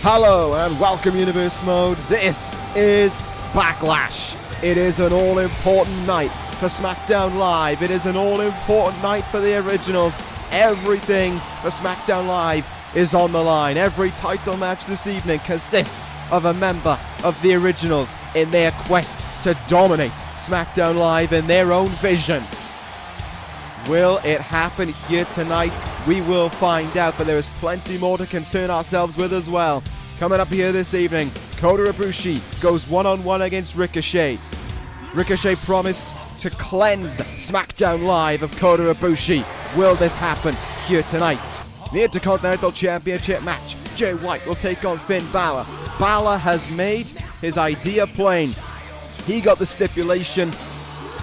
Hello and welcome Universe Mode. This is Backlash. It is an all-important night for SmackDown Live. It is an all-important night for the originals. Everything for SmackDown Live is on the line. Every title match this evening consists of a member of the originals in their quest to dominate SmackDown Live in their own vision. Will it happen here tonight? We will find out, but there is plenty more to concern ourselves with as well. Coming up here this evening, Kota Ibushi goes one-on-one against Ricochet. Ricochet promised to cleanse SmackDown Live of Kota Ibushi. Will this happen here tonight? The Intercontinental Championship match. Jay White will take on Finn Bálor. Bálor has made his idea plain. He got the stipulation,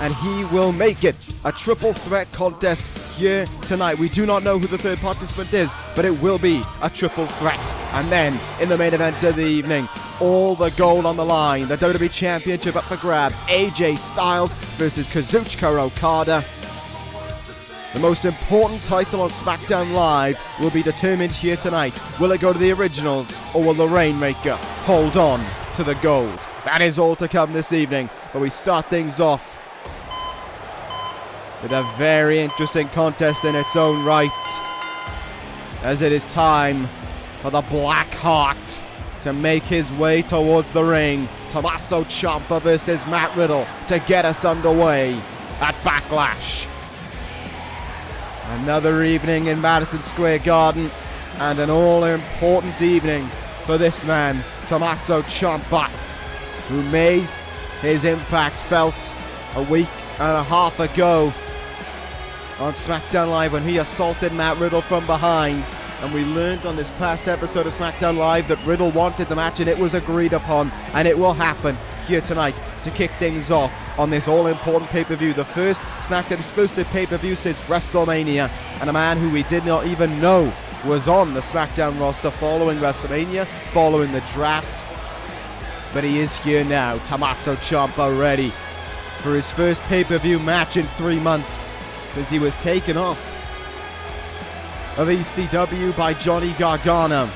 and he will make it a triple threat contest here tonight. We do not know who the third participant is, but it will be a triple threat. And then, in the main event of the evening, all the gold on the line. The WWE Championship up for grabs. AJ Styles versus Kazuchika Okada. The most important title on SmackDown Live will be determined here tonight. Will it go to the originals, or will the Rainmaker hold on to the gold? That is all to come this evening, but we start things off with a very interesting contest in its own right, as it is time for the Black Heart to make his way towards the ring. Tommaso Ciampa versus Matt Riddle to get us underway at Backlash. Another evening in Madison Square Garden, and an all-important evening for this man, Tommaso Ciampa, who made his impact felt a week and a half ago on SmackDown Live when he assaulted Matt Riddle from behind. And we learned on this past episode of SmackDown Live that Riddle wanted the match, and it was agreed upon, and it will happen here tonight to kick things off on this all-important pay-per-view, the first SmackDown exclusive pay-per-view since WrestleMania, and a man who we did not even know was on the SmackDown roster following WrestleMania, following the draft. But he is here now, Tommaso Ciampa, ready for his first pay-per-view match in 3 months, since he was taken off of ECW by Johnny Gargano.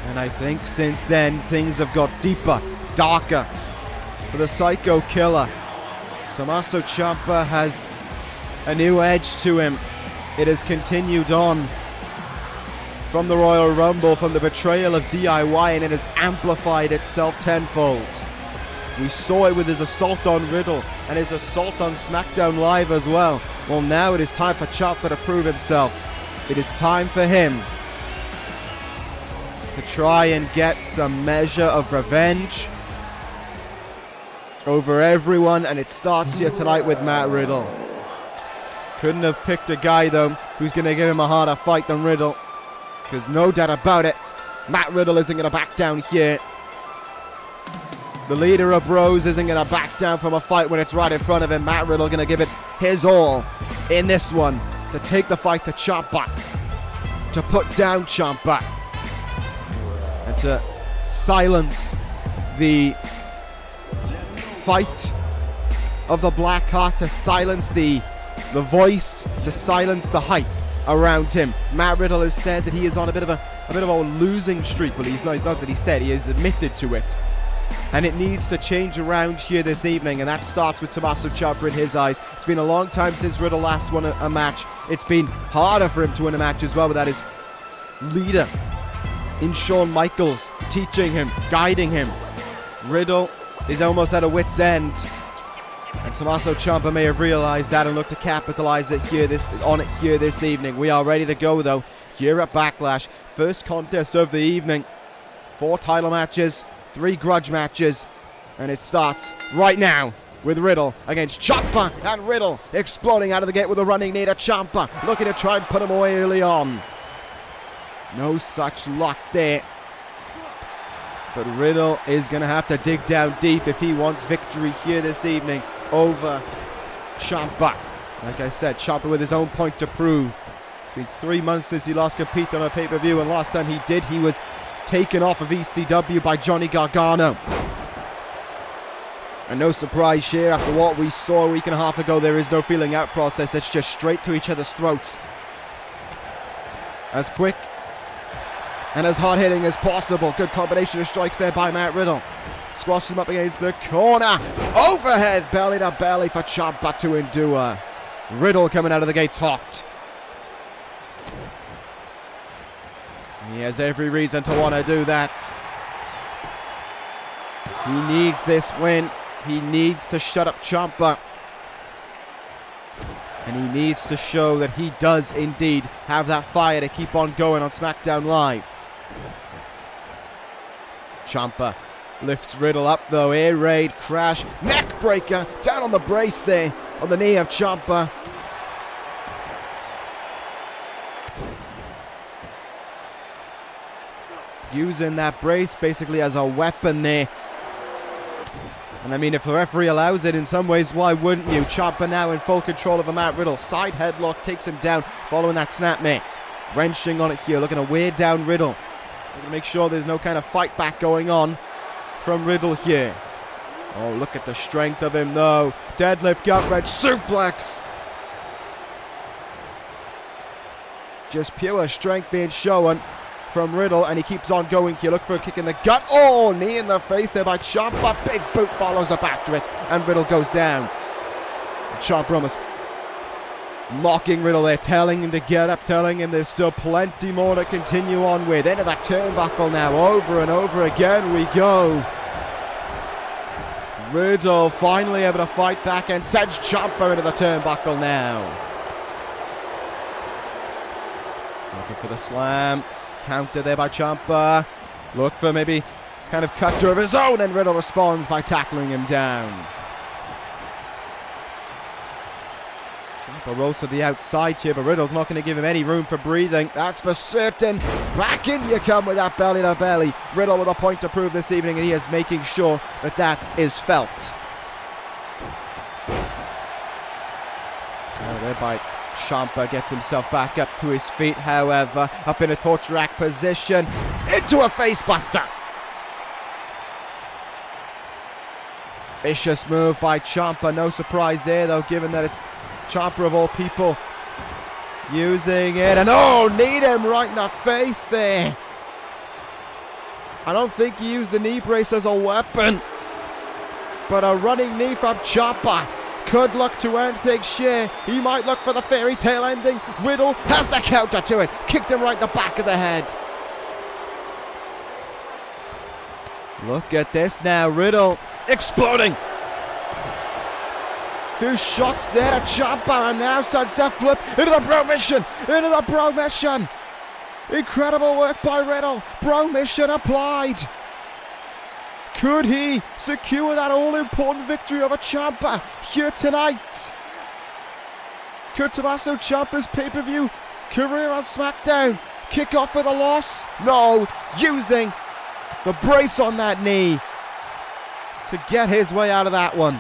And I think since then things have got deeper, darker for the Psycho Killer. Tommaso Ciampa has a new edge to him. It has continued on from the Royal Rumble, from the betrayal of DIY, and it has amplified itself tenfold. We saw it with his assault on Riddle and his assault on SmackDown Live as well. Well, now it is time for Ciampa to prove himself. It is time for him to try and get some measure of revenge over everyone, and it starts here tonight with Matt Riddle. Couldn't have picked a guy, though, who's going to give him a harder fight than Riddle, because no doubt about it, Matt Riddle isn't going to back down here. The leader of Bros isn't going to back down from a fight when it's right in front of him. Matt Riddle going to give it his all in this one to take the fight to Ciampa, to put down Ciampa, and to silence the fight of the Black Heart, to silence the voice, to silence the hype around him. Matt Riddle has said that he is on a bit of a losing streak. Well, he's not that he said, he has admitted to it. And it needs to change around here this evening, and that starts with Tommaso Ciampa in his eyes. It's been a long time since Riddle last won a match. It's been harder for him to win a match as well, without his leader in Shawn Michaels teaching him, guiding him. Riddle is almost at a wit's end, and Tommaso Ciampa may have realized that and look to capitalize it here this evening. We are ready to go, though, here at Backlash. First contest of the evening. 4 title matches, 3 grudge matches, and it starts right now with Riddle against Ciampa, and Riddle exploding out of the gate with a running knee to Ciampa, looking to try and put him away early on. No such luck there, but Riddle is going to have to dig down deep if he wants victory here this evening over Ciampa. Like I said, Ciampa with his own point to prove. It's been 3 months since he last competed on a pay-per-view, and last time he did, he was taken off of ECW by Johnny Gargano. And no surprise here, after what we saw a week and a half ago, there is no feeling out process. It's just straight to each other's throats. As quick and as hard-hitting as possible. Good combination of strikes there by Matt Riddle. Squashes him up against the corner. Overhead belly to belly for Ciampa to endure. Riddle coming out of the gates hot. He has every reason to want to do that. He needs this win. He needs to shut up Ciampa. And he needs to show that he does indeed have that fire to keep on going on SmackDown Live. Ciampa lifts Riddle up though. Air raid, crash, neck breaker. Down on the brace there, on the knee of Ciampa. Using that brace basically as a weapon there. And I mean, if the referee allows it in some ways, why wouldn't you? Ciampa now in full control of a Matt Riddle. Side headlock takes him down following that snapmare. Wrenching on it here, looking to wear down Riddle. Looking to make sure there's no kind of fight back going on from Riddle here. Oh, look at the strength of him though. Deadlift, gut wrench, suplex. Just pure strength being shown from Riddle, and he keeps on going here. Look for a kick in the gut. Oh, knee in the face there by Ciampa. Big boot follows up after it, and Riddle goes down. Ciampa almost mocking Riddle there, telling him to get up, telling him there's still plenty more to continue on with. Into that turnbuckle now, over and over again we go. Riddle finally able to fight back and sends Ciampa into the turnbuckle now. Looking for the slam. Counter there by Ciampa. Look for maybe kind of cut to of his own, and Riddle responds by tackling him down. Ciampa rolls to the outside here, but Riddle's not going to give him any room for breathing. That's for certain. Back in you come with that belly to belly. Riddle with a point to prove this evening, and he is making sure that that is felt. Oh, thereby Ciampa gets himself back up to his feet, however, up in a torture rack position, into a facebuster. Vicious move by Ciampa, no surprise there though, given that it's Ciampa of all people using it, and oh, need him right in the face there. I don't think he used the knee brace as a weapon, but a running knee from Ciampa could look to end things here. He might look for the fairy tale ending. Riddle has the counter to it. Kicked him right in the back of the head. Look at this now. Riddle exploding. Few shots there to Ciampa, and now sunset flip into the bro mission. Into the bro mission. Incredible work by Riddle. Bro mission applied. Could he secure that all-important victory over Ciampa here tonight? Could Tommaso Ciampa's pay-per-view career on SmackDown kick off with a loss? No, using the brace on that knee to get his way out of that one.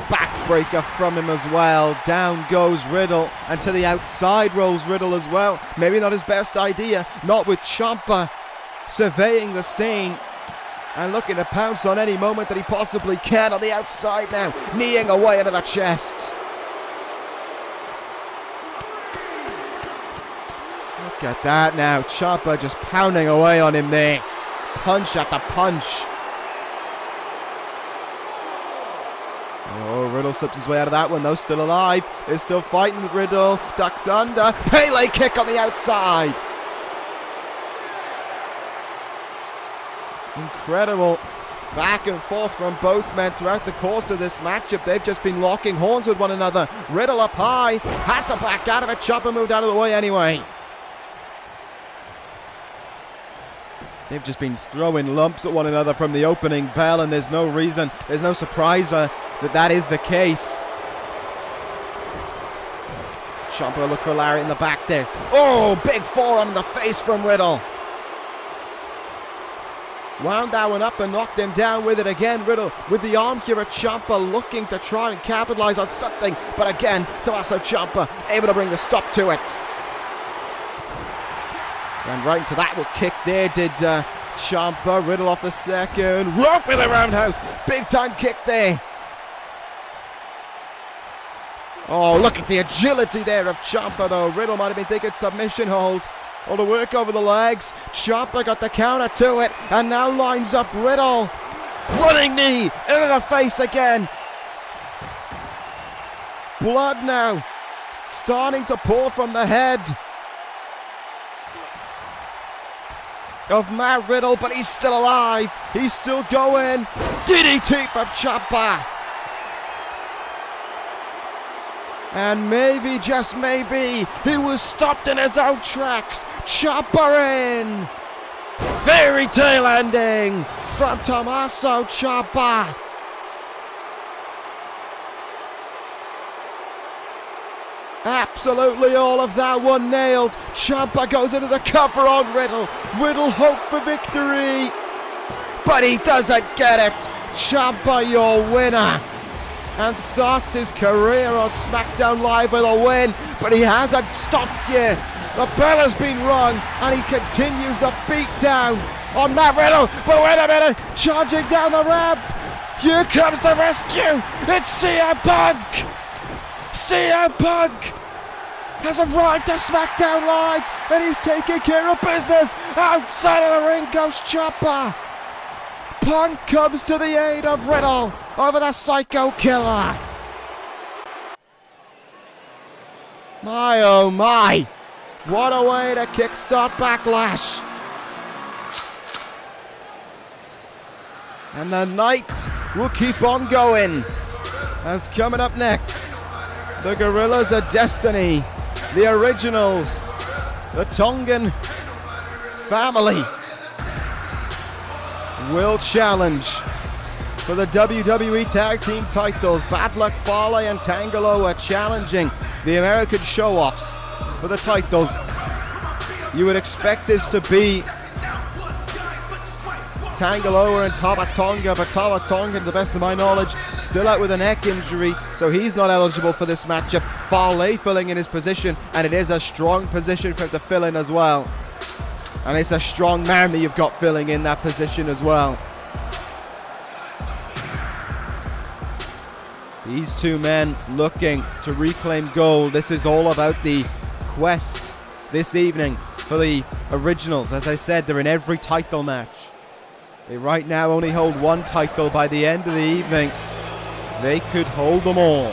Backbreaker from him as well. Down goes Riddle, and to the outside rolls Riddle as well. Maybe not his best idea, not with Ciampa surveying the scene and looking to pounce on any moment that he possibly can. On the outside now, kneeing away into the chest. Look at that now, Ciampa just pounding away on him there, punch after punch. Oh, Riddle slips his way out of that one though, still alive. They're still fighting with Riddle, ducks under, Pele kick on the outside. Incredible back and forth from both men throughout the course of this matchup. They've just been locking horns with one another. Riddle up high, had to back out of it. Ciampa moved out of the way anyway. They've just been throwing lumps at one another from the opening bell, and there's no reason, there's no surprise that is the case. Ciampa look for Larry in the back there. Oh, big forearm in the face from Riddle. Wound that one up and knocked him down with it again. Riddle with the arm here at Ciampa, looking to try and capitalize on something. But again, Tommaso Ciampa able to bring the stop to it. Ran right into that little kick there, did Ciampa. Riddle off the second. Rope in the roundhouse. Big time kick there. Oh, look at the agility there of Ciampa, though. Riddle might have been thinking submission hold. All the work over the legs. Ciampa got the counter to it, and now lines up Riddle. Running knee into the face again. Blood now starting to pour from the head of Matt Riddle, but he's still alive. He's still going. DDT from Ciampa. And maybe, just maybe, he was stopped in his own tracks. Ciampa in. Fairy tale ending from Tommaso Ciampa. Absolutely all of that one nailed. Ciampa goes into the cover on Riddle. Riddle hope for victory, but he doesn't get it. Ciampa, your winner, and starts his career on SmackDown Live with a win, but he hasn't stopped yet. The bell has been rung, and he continues the beat down on Matt Riddle. But wait a minute, charging down the ramp. Here comes the rescue. It's CM Punk. CM Punk has arrived at SmackDown Live, and he's taking care of business. Outside of the ring goes Ciampa. Punk comes to the aid of Riddle over the Psycho Killer. My oh my, what a way to kickstart Backlash. And the night will keep on going, as coming up next, the Gorillas of Destiny, the Originals, the Tongan family will challenge for the WWE Tag Team titles. Bad Luck Fale and Tangaloa challenging the American Showoffs for the titles. You would expect this to be Tangaloa and Tama Tonga, but Tama Tonga, to the best of my knowledge, still out with a neck injury, so he's not eligible for this matchup. Fale filling in his position, and it is a strong position for him to fill in as well. And it's a strong man that you've got filling in that position as well. These two men looking to reclaim gold. This is all about the quest this evening for the Originals. As I said, they're in every title match. They right now only hold one title. By the end of the evening, they could hold them all.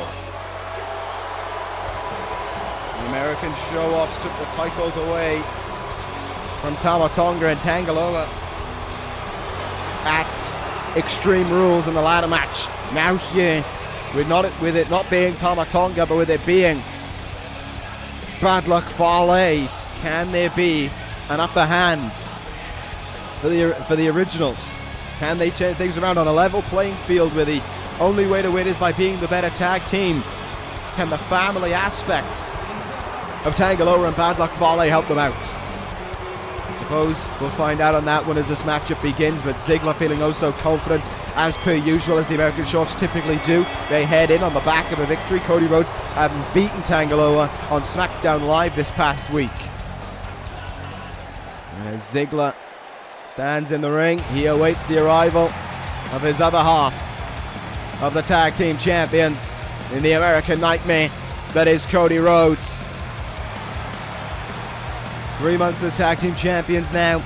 The American Showoffs took the titles away from Tama Tonga and Tangaloa at Extreme Rules in the ladder match. Now here, with it not being Tama Tonga, but with it being Bad Luck Fale, can there be an upper hand for the Originals? Can they change things around on a level playing field where the only way to win is by being the better tag team? Can the family aspect of Tangaloa and Bad Luck Fale help them out? I suppose we'll find out on that one as this matchup begins, but Ziggler feeling oh so confident as per usual, as the American Showoffs typically do. They head in on the back of a victory. Cody Rhodes having beaten Tangaloa on SmackDown Live this past week. And as Ziggler stands in the ring, he awaits the arrival of his other half of the Tag Team Champions in the American Nightmare, that is Cody Rhodes. 3 months as Tag Team Champions now,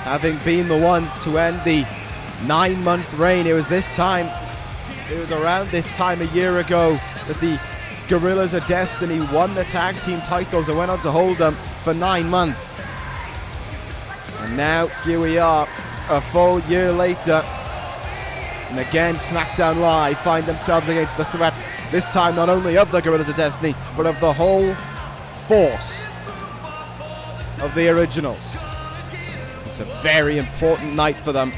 having been the ones to end the 9-month reign. It was around this time a year ago that the Gorillas of Destiny won the tag team titles and went on to hold them for 9 months. And now here we are, a full year later, and again SmackDown Live find themselves against the threat, this time not only of the Gorillas of Destiny, but of the whole force of the Originals. It's a very important night for them.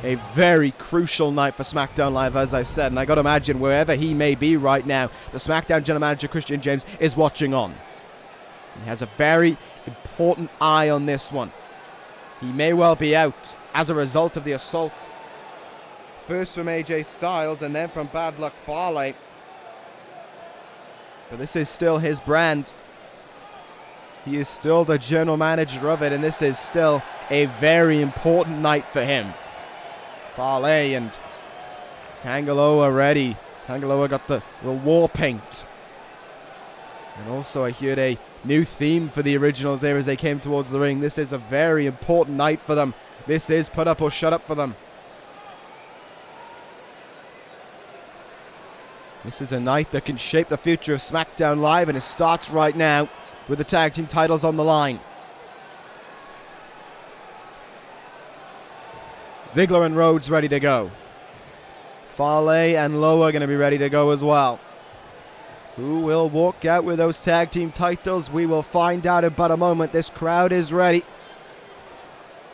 A very crucial night for SmackDown Live, as I said. And I got to imagine, wherever he may be right now, the SmackDown General Manager, Christian James, is watching on. He has a very important eye on this one. He may well be out as a result of the assault. First from AJ Styles and then from Bad Luck Fale. But this is still his brand. He is still the general manager of it, and this is still a very important night for him. Fale and Tangaloa ready Tanga Loa got the war paint. And also I heard a new theme for the Originals there as they came towards the ring. This is a very important night for them. This is put up or shut up for them. This is a night that can shape the future of SmackDown Live, and it starts right now with the tag team titles on the line. Ziggler and Rhodes ready to go. Fale and Loa are going to be ready to go as well. Who will walk out with those tag team titles? We will find out in about a moment. This crowd is ready.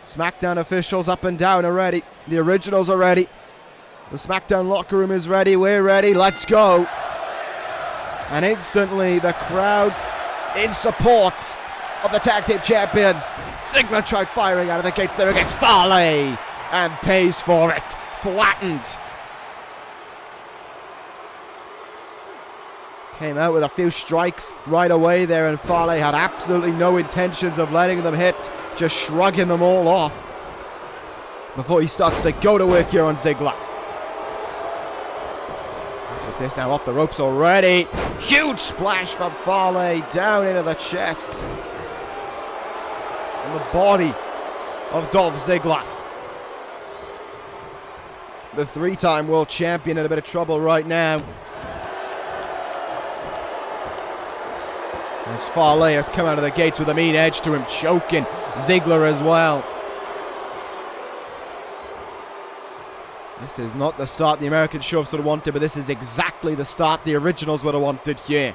SmackDown officials up and down are ready. The Originals are ready. The SmackDown locker room is ready. We're ready. Let's go. And instantly the crowd in support of the tag team champions. Ziggler tried firing out of the gates there against Fale and pays for it. Flattened. Came out with a few strikes right away there, and Fale had absolutely no intentions of letting them hit, just shrugging them all off before he starts to go to work here on Ziggler. With this now off the ropes already. Huge splash from Fale down into the chest and the body of Dolph Ziggler. The three-time world champion in a bit of trouble right now. As Fale has come out of the gates with a mean edge to him, choking Ziggler as well. This is not the start the American Showoffs would have wanted, but this is exactly the start the Originals would have wanted here.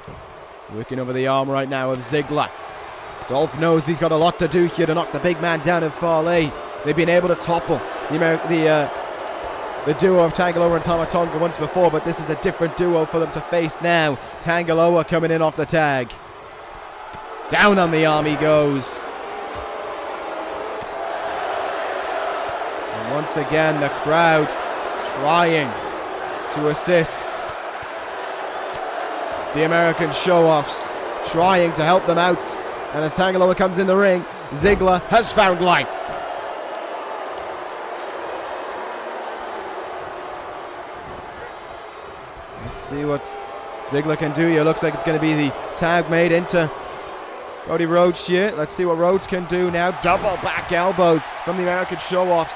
Working over the arm right now of Ziggler. Dolph knows he's got a lot to do here to knock the big man down in Fale. They've been able to topple the duo of Tanga Loa and Tama Tonga once before, but this is a different duo for them to face now. Tanga Loa coming in off the tag. Down on the arm he goes. And once again, the crowd trying to assist the American Showoffs, trying to help them out. And as Tanga Loa comes in the ring, Ziggler has found life. Let's see what Ziggler can do here. Looks like it's going to be the tag made into Cody Rhodes here. Let's see what Rhodes can do now. Double back elbows from the American Showoffs.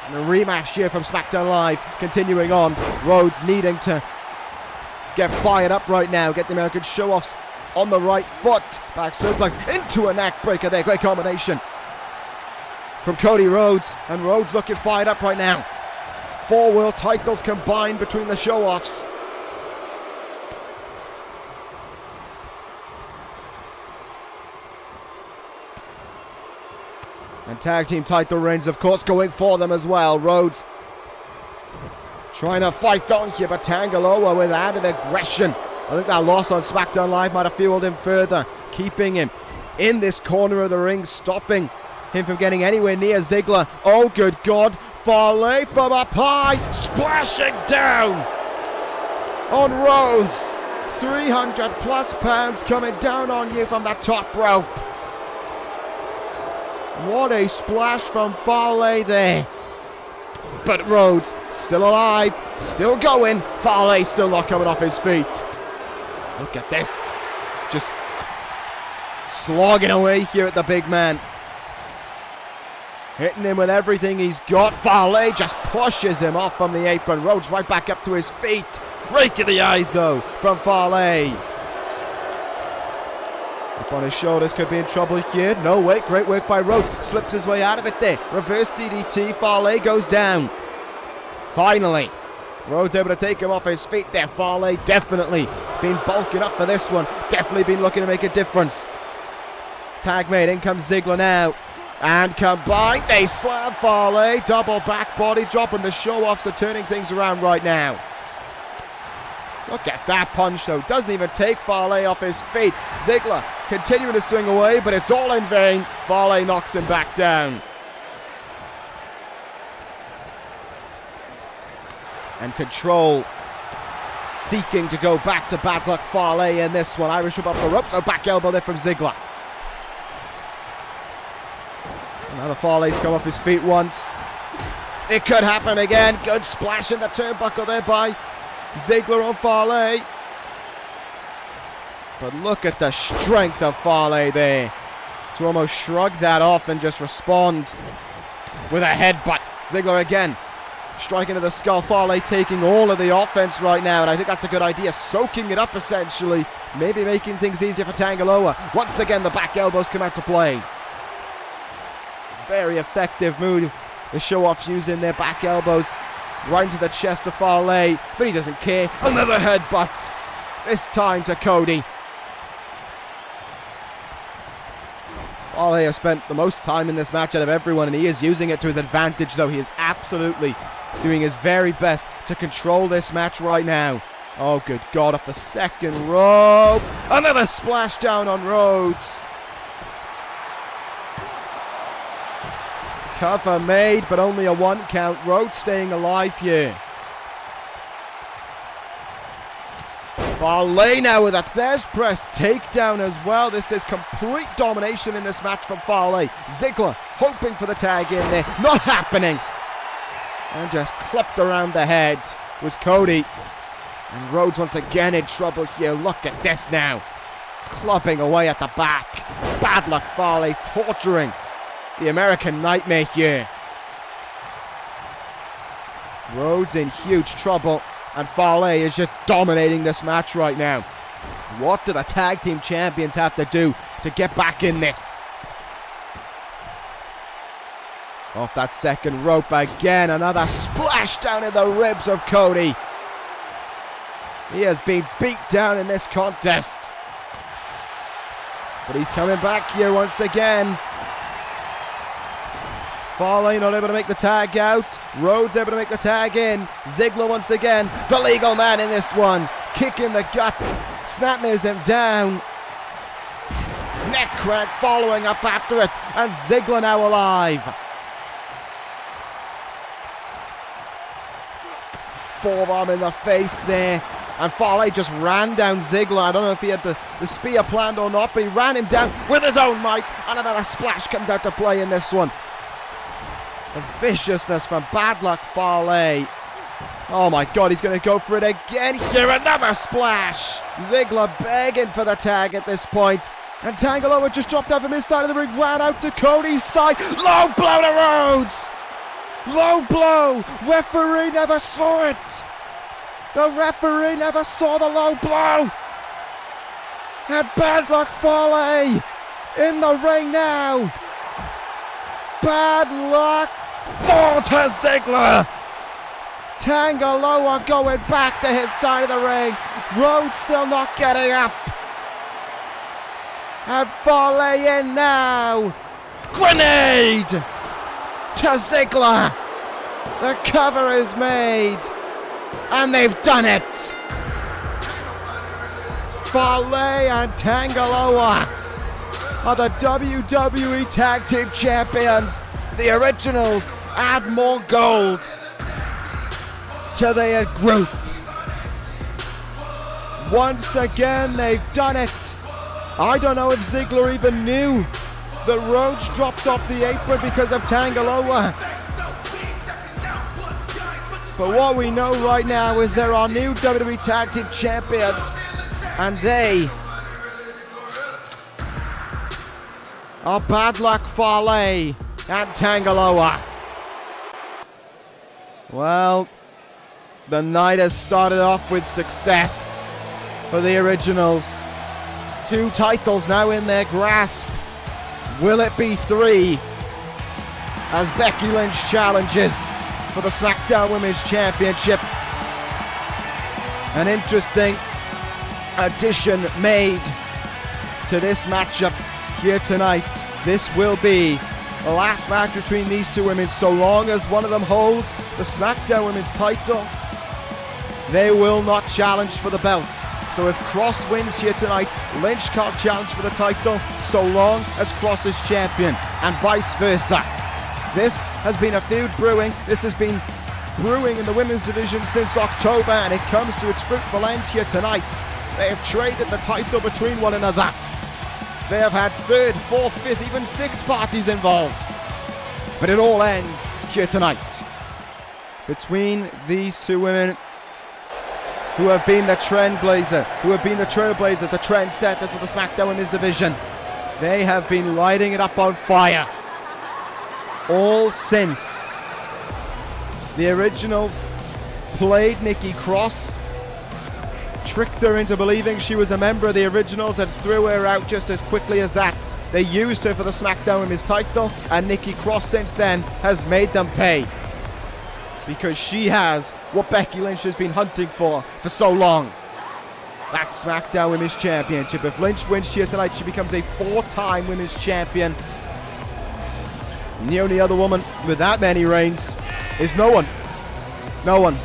And a rematch here from SmackDown Live. Continuing on. Rhodes needing to get fired up right now. Get the American Showoffs on the right foot. Back suplex into a neck breaker there. Great combination from Cody Rhodes. And Rhodes looking fired up right now. 4 world titles combined between the Showoffs. And tag team title reigns, of course, going for them as well. Rhodes trying to fight on here, but Tanga Loa with added aggression. I think that loss on SmackDown Live might have fueled him further, keeping him in this corner of the ring, stopping him from getting anywhere near Ziggler. Oh, good God. Fale from up high, splashing down on Rhodes. 300 plus pounds coming down on you from the top rope. What a splash from Fale there. But Rhodes still alive, still going. Fale still not coming off his feet. Look at this. Just slogging away here at the big man. Hitting him with everything he's got. Fale just pushes him off from the apron. Rhodes right back up to his feet. Rake in the eyes though from Fale. Up on his shoulders, could be in trouble here. No, wait, great work by Rhodes. Slips his way out of it there. Reverse DDT, Fale goes down. Finally, Rhodes able to take him off his feet there. Fale definitely been bulking up for this one. Definitely been looking to make a difference. Tag made, in comes Ziggler now. And combined, they slam Fale. Double back body drop, and the Showoffs are turning things around right now. Look at that punch though, doesn't even take Fale off his feet. Ziggler continuing to swing away, but it's all in vain. Fale knocks him back down. And Control seeking to go back to bad luck Fale in this one. Irish whip off the ropes, no back elbow there from Ziggler. Now the Fale's come off his feet once. It could happen again. Good splash in the turnbuckle there by Ziggler on Fale. But look at the strength of Fale there to almost shrug that off and just respond with a headbutt. Ziggler again, striking to the skull. Fale taking all of the offense right now, and I think that's a good idea. Soaking it up, essentially. Maybe making things easier for Tanga Loa. Once again, the back elbows come out to play. Very effective move. The Showoffs using their back elbows right into the chest of Fale, but he doesn't care. Another headbutt. This time to Cody. Fale has spent the most time in this match out of everyone, and he is using it to his advantage, though. He is absolutely doing his very best to control this match right now. Oh, good God, off the second rope. Another splashdown on Rhodes. Cover made, but only a 1 count. Rhodes staying alive here. Fale now with a Thez press takedown as well. This is complete domination in this match from Fale. Ziggler hoping for the tag in there. Not happening. And just clipped around the head was Cody. And Rhodes once again in trouble here. Look at this now. Clubbing away at the back. Bad luck Fale torturing the American Nightmare here. Rhodes in huge trouble. And Fale is just dominating this match right now. What do the tag team champions have to do to get back in this? Off that second rope again. Another splash down in the ribs of Cody. He has been beat down in this contest. But he's coming back here once again. Fale not able to make the tag out. Rhodes able to make the tag in. Ziggler once again. The legal man in this one. Kick in the gut. Snapmares him down. Neck crank following up after it. And Ziggler now alive. Forearm in the face there. And Fale just ran down Ziggler. I don't know if he had the spear planned or not, but he ran him down with his own might. And another splash comes out to play in this one. The viciousness from Bad Luck Fale. Oh my God, he's going to go for it again here. Another splash. Ziggler begging for the tag at this point. And Tanga Loa just dropped out from his side of the ring, ran out to Cody's side. Low blow to Rhodes. Low blow. Referee never saw it. The referee never saw the low blow. And Bad Luck Fale in the ring now. Bad luck fall to Ziggler. Tanga Loa going back to his side of the ring. Rhodes still not getting up. And Fale in now. Grenade to Ziggler. The cover is made. And they've done it. Fale and Tanga Loa are the WWE Tag Team Champions. The originals add more gold to their group. Once again, they've done it. I don't know if Ziggler even knew that Rhodes dropped off the apron because of Tanga Loa. But what we know right now is there are new WWE Tag Team Champions, and they are Bad Luck Fale and Tanga Loa. Well, the night has started off with success for the originals. 2 titles now in their grasp. Will it be 3 as Becky Lynch challenges for the SmackDown Women's Championship? An interesting addition made to this matchup here tonight. This will be the last match between these 2 women. So long as one of them holds the SmackDown Women's title, they will not challenge for the belt. So if Cross wins here tonight, Lynch can't challenge for the title so long as Cross is champion, and vice versa. This has been a feud brewing. This has been brewing in the women's division since October, and it comes to its fruitful end here tonight. They have traded the title between one another. They have had 3rd, 4th, 5th, even 6th parties involved. But it all ends here tonight between these 2 women. who have been the trailblazers, the trendsetters for the SmackDown Women's division. They have been lighting it up on fire all since the Originals played Nikki Cross, tricked her into believing she was a member of the Originals, and threw her out just as quickly as that. They used her for the SmackDown Women's title, and Nikki Cross since then has made them pay. Because she has what Becky Lynch has been hunting for so long. That SmackDown Women's Championship. If Lynch wins here tonight, she becomes a 4-time Women's Champion. And the only other woman with that many reigns is no one. No one.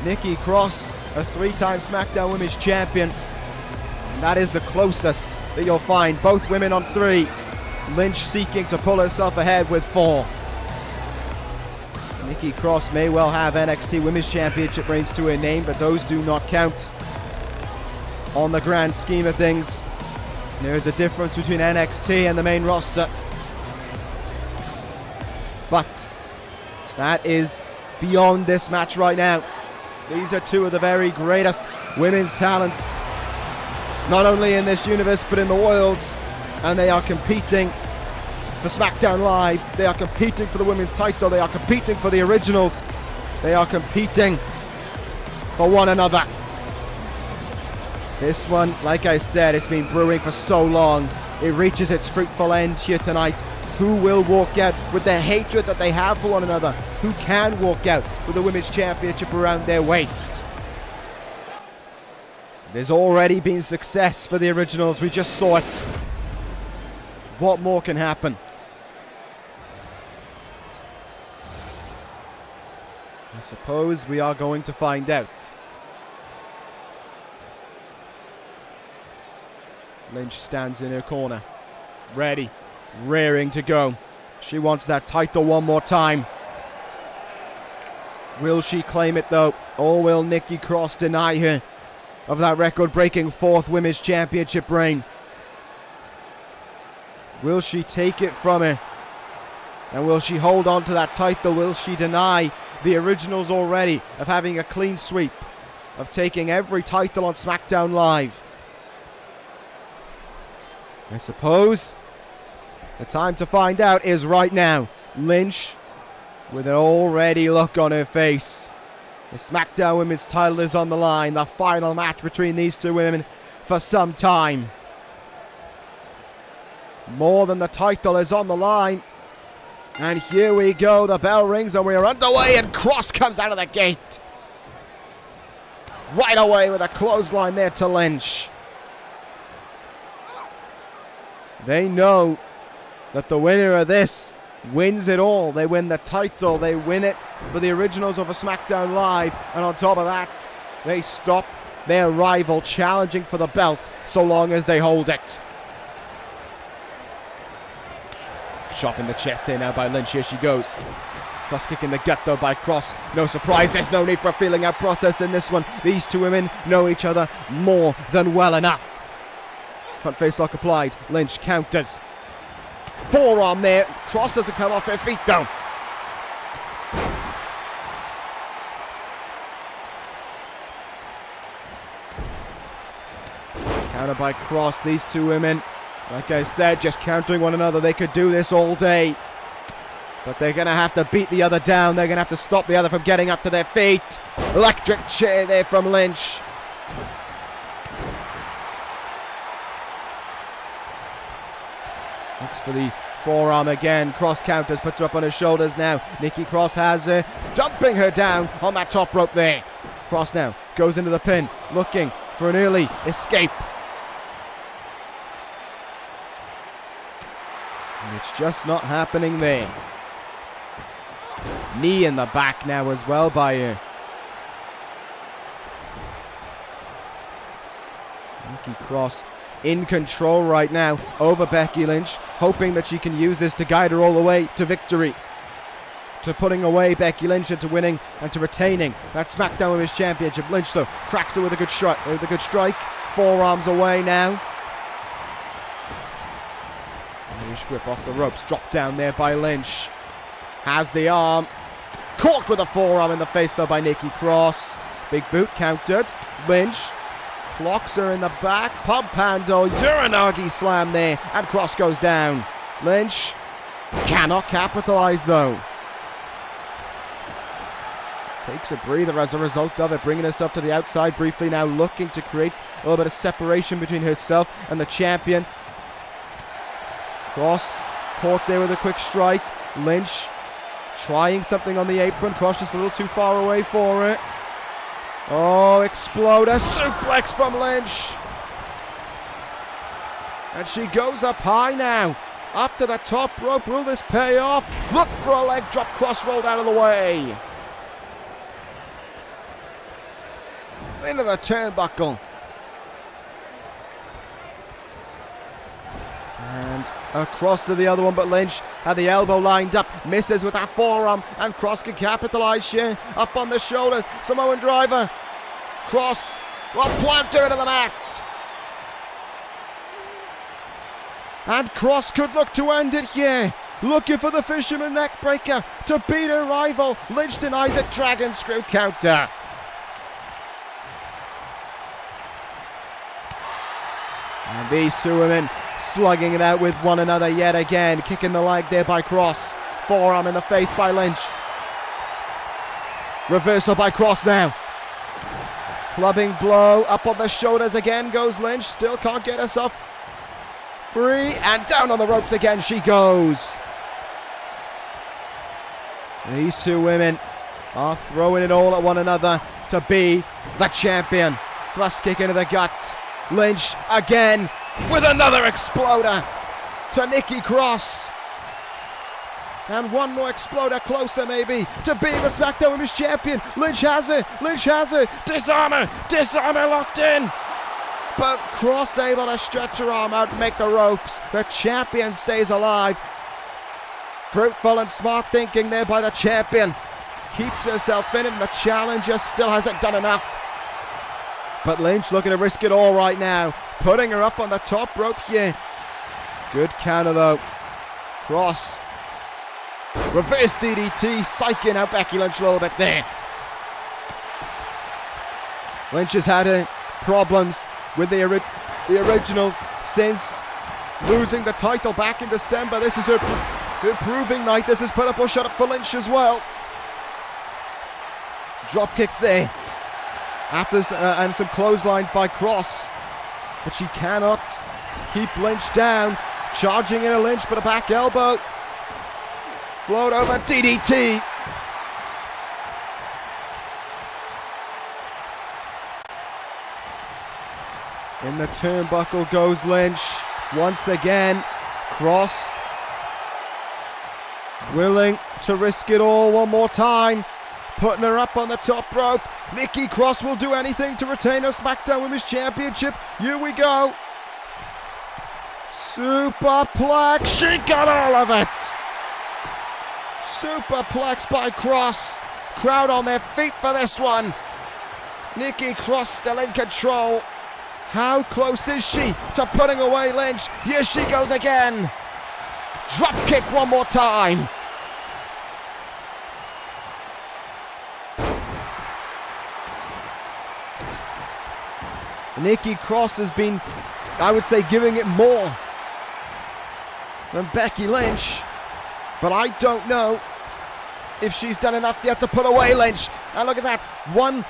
Nikki Cross, a 3-time SmackDown Women's Champion. And that is the closest that you'll find. Both women on 3. Lynch seeking to pull herself ahead with 4. Nikki Cross may well have NXT Women's Championship reigns to her name, but those do not count on the grand scheme of things. There is a difference between NXT and the main roster. But that is beyond this match right now. These are 2 of the very greatest women's talent, not only in this universe but in the world, and they are competing for SmackDown Live. They are competing for the women's title. They are competing for the Originals. They are competing for one another. This one, like I said, it's been brewing for so long. It reaches its fruitful end here tonight. Who will walk out with the hatred that they have for one another? Who can walk out with the Women's Championship around their waist? There's already been success for the Originals. We just saw it. What more can happen? I suppose we are going to find out. Lynch stands in her corner, ready, raring to go. She wants that title one more time. Will she claim it though, or will Nikki Cross deny her of that record-breaking 4th Women's Championship reign? Will she take it from her? And will she hold on to that title? Will she deny the Originals already of having a clean sweep, of taking every title on SmackDown Live? I suppose the time to find out is right now. Lynch with an already look on her face. The SmackDown Women's title is on the line. The final match between these 2 women for some time. More than the title is on the line. And here we go. The bell rings and we are underway, and Cross comes out of the gate. Right away with a clothesline there to Lynch. They know that the winner of this wins it all. They win the title. They win it for the Originals over SmackDown Live. And on top of that, they stop their rival challenging for the belt so long as they hold it. Shot in the chest there now by Lynch. Here she goes. Cross kick in the gut though by Cross. No surprise. There's no need for a feeling out process in this one. These 2 women know each other more than well enough. Front face lock applied. Lynch counters. Forearm there. Cross doesn't come off her feet though. Counter by Cross. These 2 women, like I said, just countering one another. They could do this all day. But they're going to have to beat the other down. They're going to have to stop the other from getting up to their feet. Electric chair there from Lynch. Looks for the forearm again. Cross counters, puts her up on his shoulders now. Nikki Cross has her, dumping her down on that top rope there. Cross now goes into the pin, looking for an early escape. And it's just not happening there. Knee in the back now as well by her. Nikki Cross in control right now over Becky Lynch, hoping that she can use this to guide her all the way to victory, to putting away Becky Lynch and to winning and to retaining that SmackDown Women's Championship. Lynch though cracks her with a good strike. Forearms away now. Irish whip off the ropes, dropped down there by Lynch. Has the arm, caught with a forearm in the face though by Nikki Cross. Big boot countered. Lynch clocks her in the back. Pump handle. Uranagi slam there. And Cross goes down. Lynch cannot capitalize though. Takes a breather as a result of it, bringing us up to the outside briefly now, looking to create a little bit of separation between herself and the champion. Cross caught there with a quick strike. Lynch trying something on the apron. Cross just a little too far away for it. Oh, exploder suplex from Lynch. And she goes up high now. Up to the top rope. Will this pay off? Look for a leg drop. Cross rolled out of the way. Into the turnbuckle. And across to the other one, but Lynch had the elbow lined up. Misses with that forearm. And Cross can capitalize here. Up on the shoulders. Samoan driver. Cross will plant her into the mat. And Cross could look to end it here. Looking for the fisherman neckbreaker to beat her rival. Lynch denies a dragon screw counter. And these two women slugging it out with one another yet again. Kicking the leg there by Cross. Forearm in the face by Lynch. Reversal by Cross now. Clubbing blow up on the shoulders again goes Lynch. Still can't get herself free. And down on the ropes again she goes. These two women are throwing it all at one another to be the champion. Thrust kick into the gut. Lynch again with another exploder to Nikki Cross. And one more exploder closer maybe to being the SmackDown Women's Champion. Lynch has it. Lynch has it. Disarmer. Disarmer locked in. But Cross able to stretch her arm out and make the ropes. The champion stays alive. Fruitful and smart thinking there by the champion. Keeps herself in it, and the challenger still hasn't done enough. But Lynch looking to risk it all right now. Putting her up on the top rope here. Good counter though. Cross. Reverse DDT. Psyching out Becky Lynch a little bit there. Lynch has had problems with the originals since losing the title back in December. This is her proving night. This is put up or shut up for Lynch as well. Drop kicks there. After and some clotheslines by Cross. But she cannot keep Lynch down. Charging in a Lynch, but a back elbow. Float over DDT. In the turnbuckle goes Lynch. Once again, Cross willing to risk it all one more time. Putting her up on the top rope. Nikki Cross will do anything to retain her SmackDown Women's Championship. Here we go. Superplex. She got all of it. Superplex by Cross. Crowd on their feet for this one. Nikki Cross still in control. How close is she to putting away Lynch? Here she goes again. Drop kick one more time. Nikki Cross has been, I would say, giving it more than Becky Lynch. But I don't know if she's done enough yet to put away Lynch. And look at that. One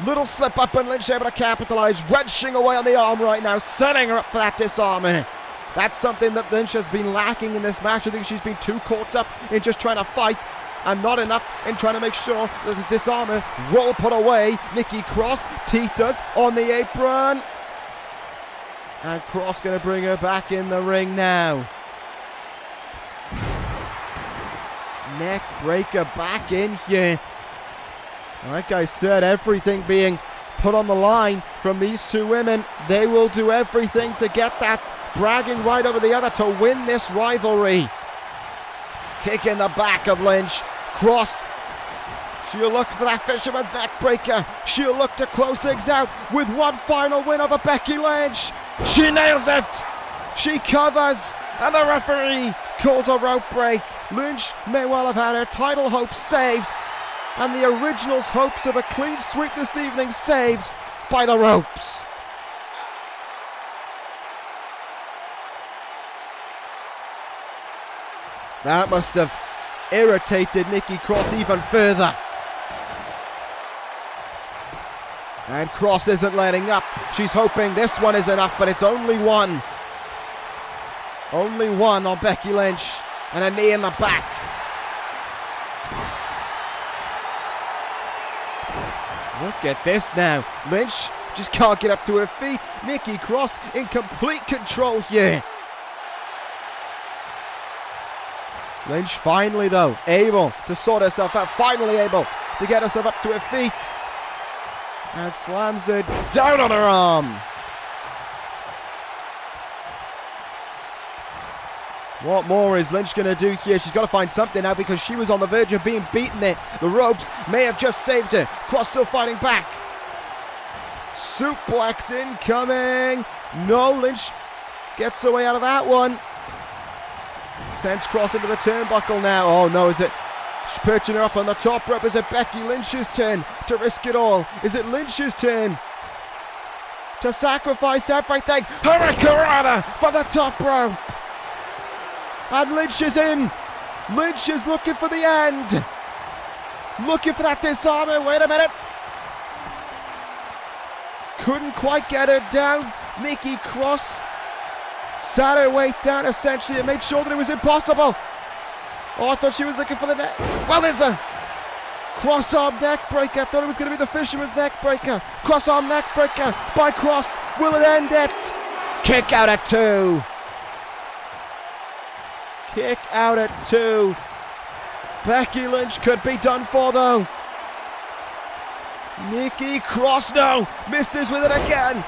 little slip up and Lynch able to capitalize. Wrenching away on the arm right now. Setting her up for that disarmer. That's something that Lynch has been lacking in this match. I think she's been too caught up in just trying to fight. And not enough in trying to make sure that the disarmer will put away Nikki Cross. Tita's on the apron. And Cross going to bring her back in the ring now. Neck breaker back in here. Like I said, everything being put on the line from these two women. They will do everything to get that bragging right over the other to win this rivalry. Kick in the back of Lynch. Cross. She'll look for that fisherman's neck breaker. She'll look to close things out with one final win over Becky Lynch. She nails it. She covers. And the referee calls a rope break. Lynch may well have had her title hopes saved. And the Originals' hopes of a clean sweep this evening saved by the ropes. That must have irritated Nikki Cross even further. And Cross isn't letting up. She's hoping this one is enough, but it's only one. Only one on Becky Lynch. And a knee in the back. Look at this now. Lynch just can't get up to her feet. Nikki Cross in complete control here. Lynch finally, though, able to sort herself out. Finally able to get herself up to her feet. And slams her down on her arm. What more is Lynch going to do here? She's got to find something now because she was on the verge of being beaten there. The ropes may have just saved her. Cross still fighting back. Suplex incoming. No, Lynch gets away out of that one. Sends Cross into the turnbuckle now. Oh no, is it? She's perching her up on the top rope. Is it Becky Lynch's turn to risk it all? Is it Lynch's turn to sacrifice everything? Hurricane from the top rope. And Lynch is in. Lynch is looking for the end. Looking for that disarmer. Wait a minute. Couldn't quite get her down. Nikki Cross sat her weight down essentially and made sure that it was impossible. Oh, I thought she was looking for the neck. Well, there's a cross-arm neck breaker. I thought it was going to be the fisherman's neck breaker. Cross-arm neck breaker by Cross. Will it end it? Kick out at 2. Kick out at 2. Becky Lynch could be done for, though. Nikki Cross, no, misses with it again.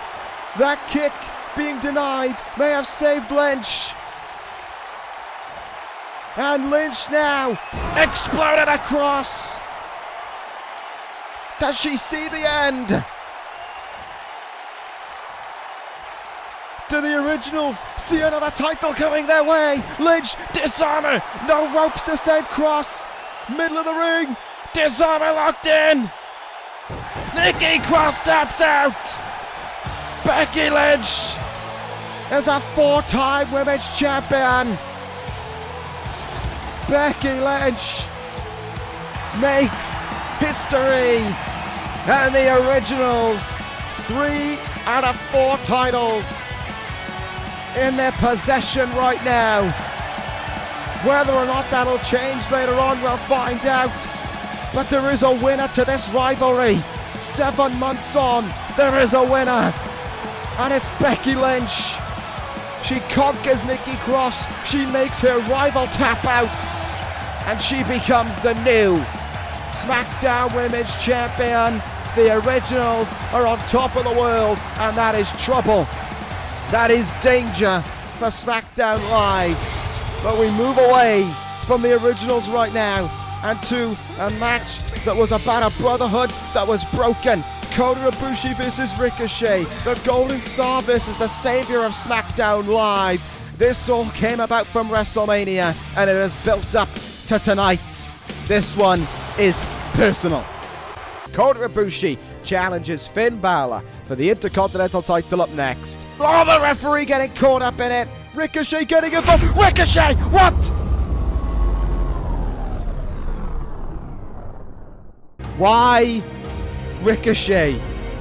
That kick being denied may have saved Lynch. And Lynch now exploded across. Does she see the end? Do the Originals see another title coming their way? Lynch, disarmer, no ropes to save Cross. Middle of the ring, disarmer locked in. Nikki Cross taps out. Becky Lynch is a 4-time women's champion. Becky Lynch makes history. And the Originals, 3 out of 4 titles in their possession right now. Whether or not that'll change later on, we'll find out. But there is a winner to this rivalry. 7 months on, there is a winner. And it's Becky Lynch. She conquers Nikki Cross. She makes her rival tap out. And she becomes the new SmackDown Women's Champion. The Originals are on top of the world. And that is trouble. That is danger for SmackDown Live. But we move away from the Originals right now and to a match that was about a brotherhood that was broken. Kota Ibushi versus Ricochet. The Golden Star versus the savior of SmackDown Live. This all came about from WrestleMania and it has built up to tonight. This one is personal. Kota Ibushi challenges Finn Bálor for the Intercontinental title up next. Oh, the referee getting caught up in it. Ricochet getting involved. Ricochet! What? Why Ricochet?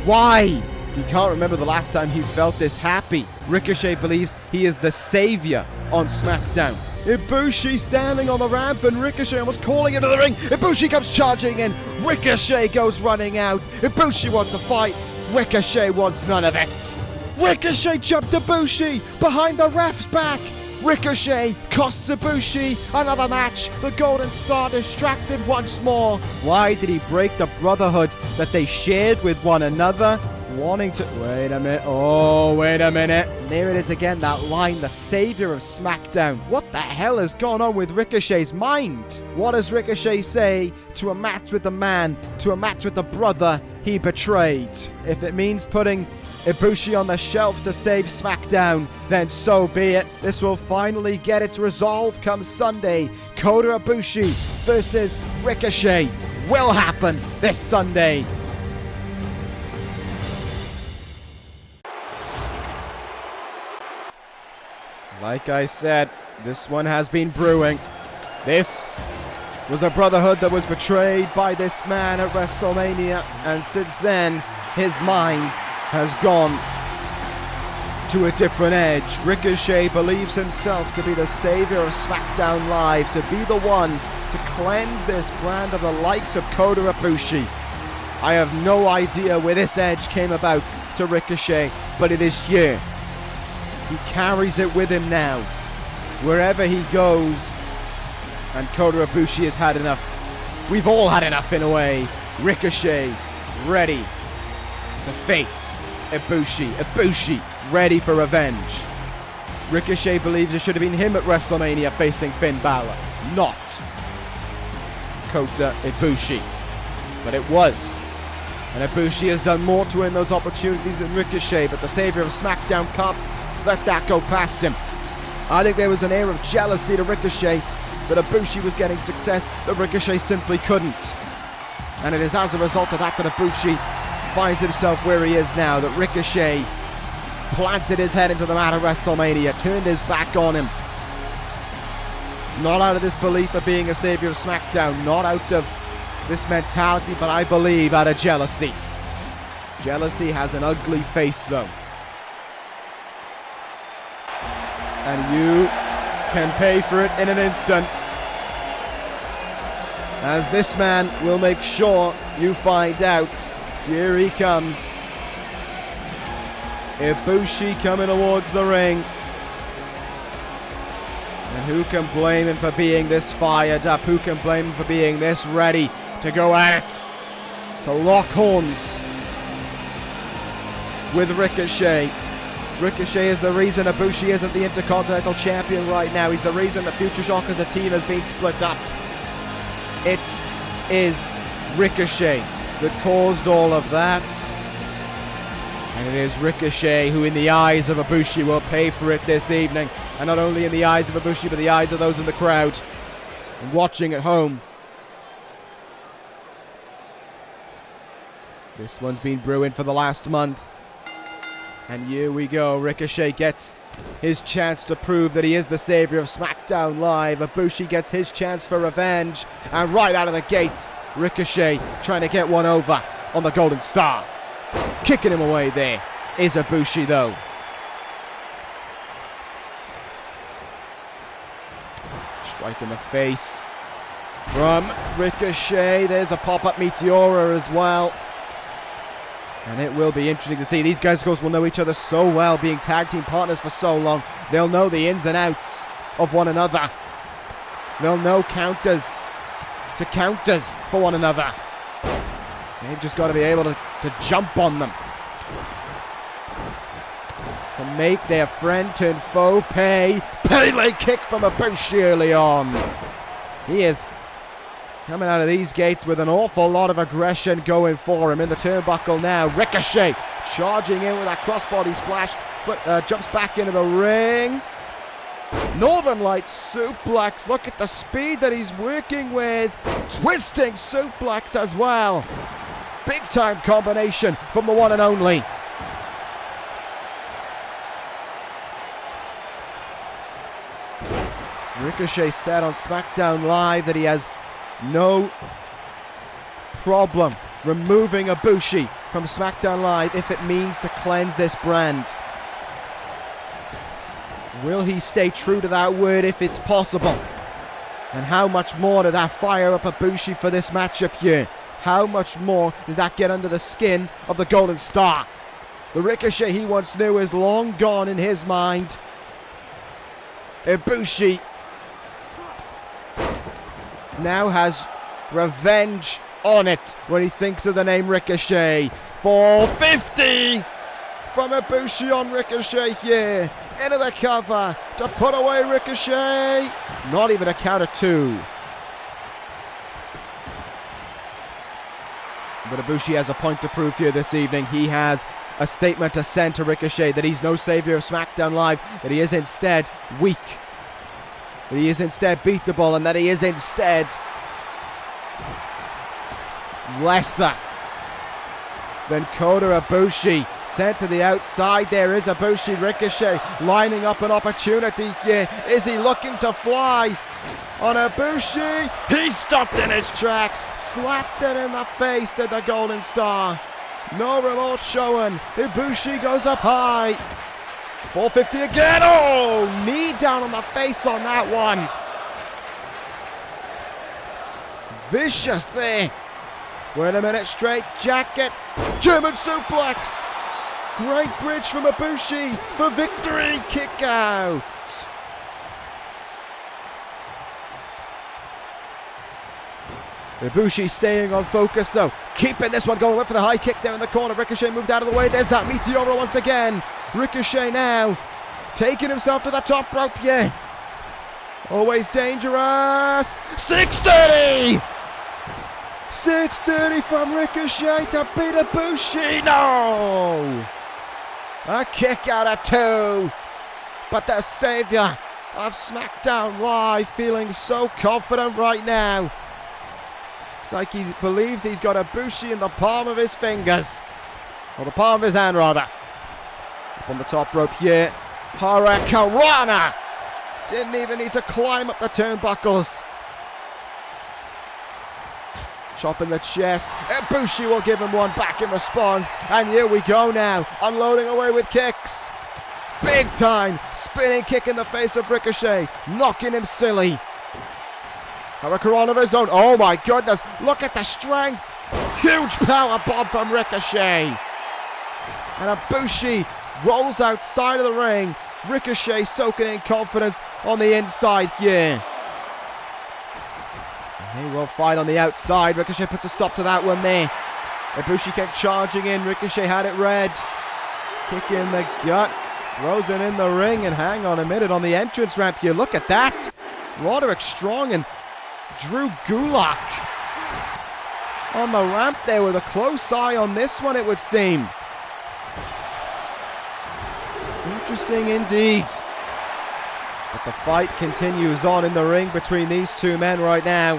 Why? He can't remember the last time he felt this happy. Ricochet believes he is the savior on SmackDown. Ibushi standing on the ramp and Ricochet almost calling into the ring. Ibushi comes charging in. Ricochet goes running out. Ibushi wants a fight. Ricochet wants none of it. Ricochet jumped Ibushi behind the ref's back. Ricochet costs Ibushi another match. The Golden Star distracted once more. Why did he break the brotherhood that they shared with one another? Wanting to... Wait a minute. Oh, wait a minute. There it is again, that line, the savior of SmackDown. What the hell has gone on with Ricochet's mind? What does Ricochet say to a match with the man, to a match with the brother he betrayed? If it means putting Ibushi on the shelf to save SmackDown, then so be it. This will finally get its resolve come Sunday. Kota Ibushi versus Ricochet. will happen this Sunday. Like I said, this one has been brewing. This was a brotherhood that was betrayed by this man at WrestleMania, and since then, his mind has gone to a different edge. Ricochet believes himself to be the savior of SmackDown Live, to be the one to cleanse this brand of the likes of Kota Ibushi. I have no idea where this edge came about to Ricochet, but it is here. He carries it with him now, wherever he goes, and Kota Ibushi has had enough. We've all had enough in a way. Ricochet, ready to face Ibushi. Ibushi, ready for revenge. Ricochet believes it should have been him at WrestleMania facing Finn Bálor, not Kota Ibushi. But it was. And Ibushi has done more to win those opportunities than Ricochet, but the savior of SmackDown can't let that go past him. I think there was an air of jealousy to Ricochet that Ibushi was getting success that Ricochet simply couldn't. And it is as a result of that that Ibushi finds himself where he is now, that Ricochet planted his head into the mat at WrestleMania, turned his back on him. Not out of this belief of being a savior of SmackDown, not out of this mentality, but I believe out of jealousy. Jealousy has an ugly face though. And you can pay for it in an instant, as this man will make sure you find out. Here he comes. Ibushi coming towards the ring. And who can blame him for being this fired up? Who can blame him for being this ready to go at it? To lock horns with Ricochet. Ricochet is the reason Ibushi isn't the Intercontinental Champion right now. He's the reason the Future Shock as a team has been split up. It is Ricochet that caused all of that. And it is Ricochet who, in the eyes of Ibushi, will pay for it this evening. And not only in the eyes of Ibushi, but the eyes of those in the crowd and watching at home. This one's been brewing for the last month. And here we go. Ricochet gets his chance to prove that he is the savior of SmackDown Live. Ibushi gets his chance for revenge. And right out of the gates, Ricochet trying to get one over on the Golden Star. Kicking him away there is Ibushi though. Strike in the face from Ricochet. There's a pop-up Meteora as well. And it will be interesting to see. These guys, of course, will know each other so well, being tag team partners for so long. They'll know the ins and outs of one another. They'll know counters to counters for one another. They've just got to be able to jump on them, to make their friend turn foe pay. Pele kick from Ibushi early on. He is coming out of these gates with an awful lot of aggression going for him in the turnbuckle now. Ricochet charging in with that crossbody splash. Jumps back into the ring. Northern Lights suplex. Look at the speed that he's working with. Twisting suplex as well. Big time combination from the one and only. Ricochet said on SmackDown Live that he has no problem removing Ibushi from SmackDown Live if it means to cleanse this brand. Will he stay true to that word if it's possible? And how much more did that fire up Ibushi for this matchup here? How much more did that get under the skin of the Golden Star? The Ricochet he once knew is long gone in his mind. Ibushi now has revenge on it when he thinks of the name Ricochet. 450 from Ibushi on Ricochet here. Into the cover to put away Ricochet. Not even a count of two. But Ibushi has a point to prove here this evening. He has a statement to send to Ricochet that he's no savior of SmackDown Live, that he is instead weak, that he is instead beatable, and that he is instead lesser than Kota Ibushi. Sent to the outside. There is Ibushi. Ricochet lining up an opportunity here. Is he looking to fly on Ibushi? He stopped in his tracks. Slapped it in the face to the Golden Star. No remorse showing. Ibushi goes up high. 450 again. Oh, knee down on the face on that one. Vicious there. Wait a minute, straight jacket. German suplex. Great bridge from Ibushi for victory. Kick out. Ibushi staying on focus though. Keeping this one going. Went for the high kick there in the corner. Ricochet moved out of the way. There's that Meteora once again. Ricochet now taking himself to the top rope. Yeah. Always dangerous. 630. 630 from Ricochet to beat Ibushi. No. A kick out of 2. But the savior of SmackDown Live feeling so confident right now. It's like he believes he's got Ibushi in the palm of his fingers. Or the palm of his hand, rather. Up on the top rope here. Hurricanrana. Didn't even need to climb up the turnbuckles. Chop in the chest. Ibushi will give him one back in response. And here we go now. Unloading away with kicks. Big time. Spinning kick in the face of Ricochet. Knocking him silly. Hurricane of his own. Oh my goodness. Look at the strength. Huge power bomb from Ricochet. And Ibushi rolls outside of the ring. Ricochet soaking in confidence on the inside here. He will fight on the outside. Ricochet puts a stop to that one there. Ibushi kept charging in. Ricochet had it red. Kick in the gut. Throws it in the ring. And hang on a minute on the entrance ramp here. Look at that. Roderick Strong and Drew Gulak on the ramp there with a close eye on this one, it would seem. Interesting indeed. But the fight continues on in the ring between these two men right now.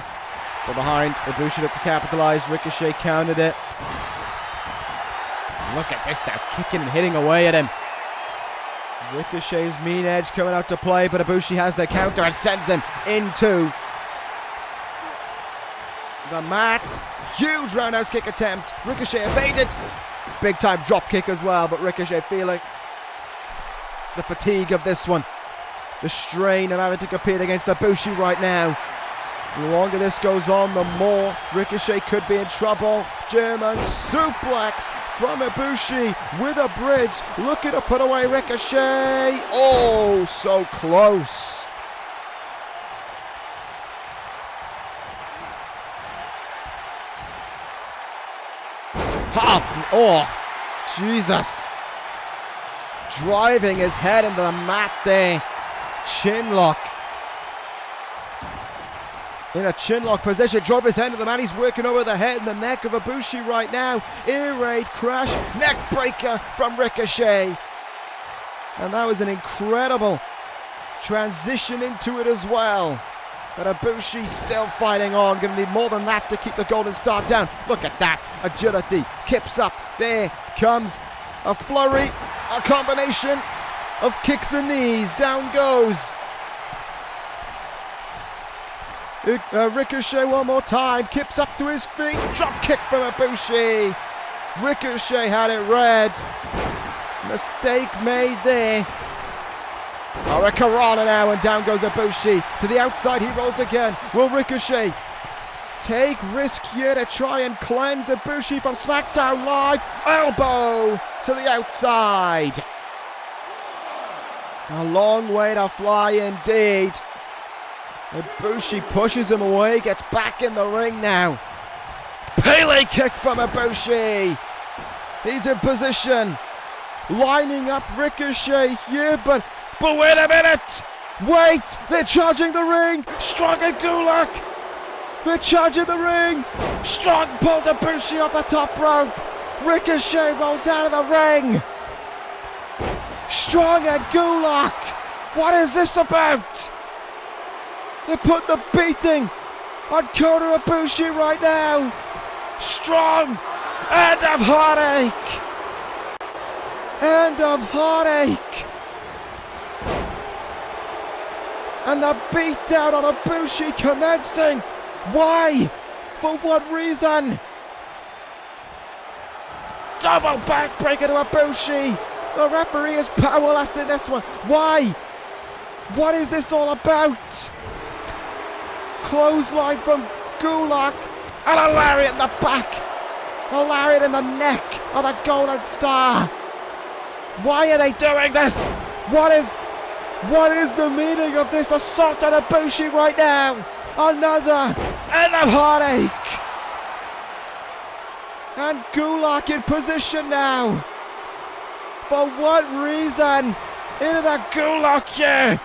From behind, Ibushi looked to capitalize. Ricochet countered it. Look at this now, kicking and hitting away at him. Ricochet's mean edge coming out to play, but Ibushi has the counter and sends him into the mat. Huge roundhouse kick attempt. Ricochet evaded. Big time drop kick as well, but Ricochet feeling the fatigue of this one. The strain of having to compete against Ibushi right now. The longer this goes on, the more Ricochet could be in trouble. German suplex from Ibushi with a bridge. Looking to put away Ricochet. Oh, so close. Oh, Jesus. Driving his head into the mat there. Chin lock. In a chin lock position, drove his head into the mat. He's working over the head and the neck of Ibushi right now. Ear raid crash, neck breaker from Ricochet. And that was an incredible transition into it as well. But Ibushi still fighting on. Going to need more than that to keep the Golden Star down. Look at that. Agility. Kips up. There comes a flurry. A combination of kicks and knees. Down goes Ricochet one more time. Kips up to his feet. Drop kick from Ibushi. Ricochet had it red. Mistake made there. Hurricanrana now, and down goes Ibushi. To the outside, he rolls again. Will Ricochet take risk here to try and cleanse Ibushi from SmackDown Live? Elbow to the outside. A long way to fly indeed. Ibushi pushes him away, gets back in the ring now. Pele kick from Ibushi. He's in position. Lining up Ricochet here, but wait a minute! Wait! They're charging the ring! Strong and Gulak! They're charging the ring! Strong pulled Ibushi off the top rope! Ricochet rolls out of the ring! Strong and Gulak! What is this about? They're putting the beating on Kota Ibushi right now! Strong. End of heartache. End of heartache. And the beatdown on Ibushi commencing. Why? For what reason? Double backbreaker to Ibushi. The referee is powerless in this one. Why? What is this all about? Clothesline from Gulak. And a lariat in the back. A lariat in the neck of the Golden Star. Why are they doing this? What is the meaning of this assault on Ibushi right now? Another end of heartache. And Gulak in position now. For what reason? Into the Gulak here.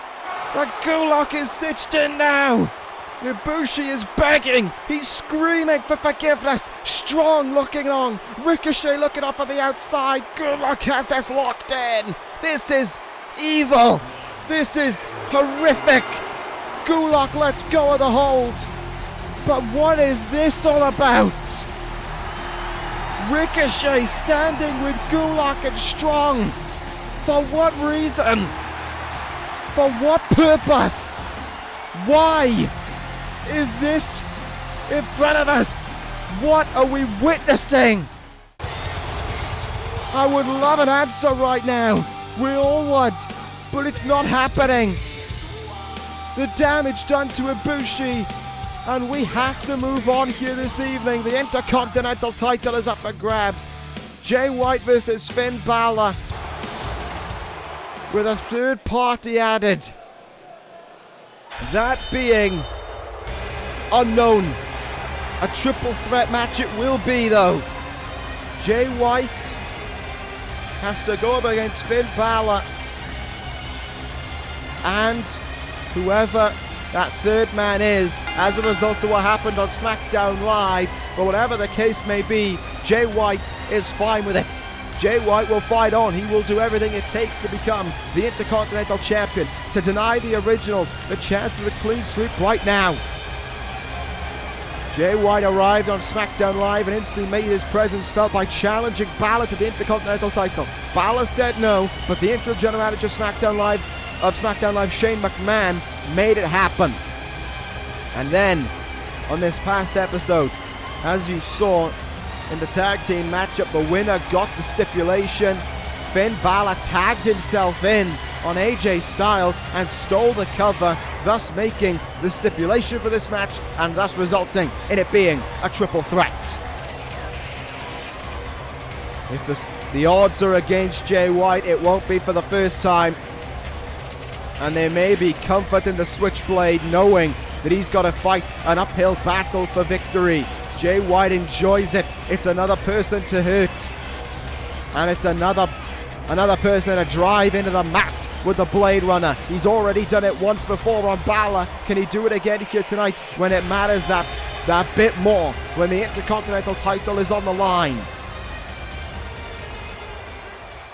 The Gulak is stitched in now. Ibushi is begging. He's screaming for forgiveness. Strong looking on. Ricochet looking off on the outside. Gulak has this locked in. This is evil. This is horrific. Gulak lets go of the hold. But what is this all about? Ricochet standing with Gulak and Strong. For what reason? For what purpose? Why is this in front of us? What are we witnessing? I would love an answer right now. We all would. But it's not happening. The damage done to Ibushi. And we have to move on here this evening. The Intercontinental title is up for grabs. Jay White versus Finn Bálor. With a third party added. That being unknown. A triple threat match it will be though. Jay White has to go up against Finn Bálor. And whoever that third man is, as a result of what happened on SmackDown Live, but whatever the case may be, Jay White is fine with it. Jay White will fight on. He will do everything it takes to become the Intercontinental Champion, to deny the Originals the chance of a clean sweep right now. Jay White arrived on SmackDown Live and instantly made his presence felt by challenging Bálor to the Intercontinental title. Bálor said no, but the interim general manager of SmackDown Live, Shane McMahon, made it happen. And then, on this past episode, as you saw in the tag team matchup, the winner got the stipulation. Finn Bálor tagged himself in on AJ Styles and stole the cover, thus making the stipulation for this match and thus resulting in it being a triple threat. If the odds are against Jay White, it won't be for the first time. And there may be comfort in the Switchblade knowing that he's got to fight an uphill battle for victory. Jay White enjoys it. It's another person to hurt. And it's another person to drive into the mat with the Blade Runner. He's already done it once before on Bálor. Can he do it again here tonight when it matters that bit more, when the Intercontinental title is on the line?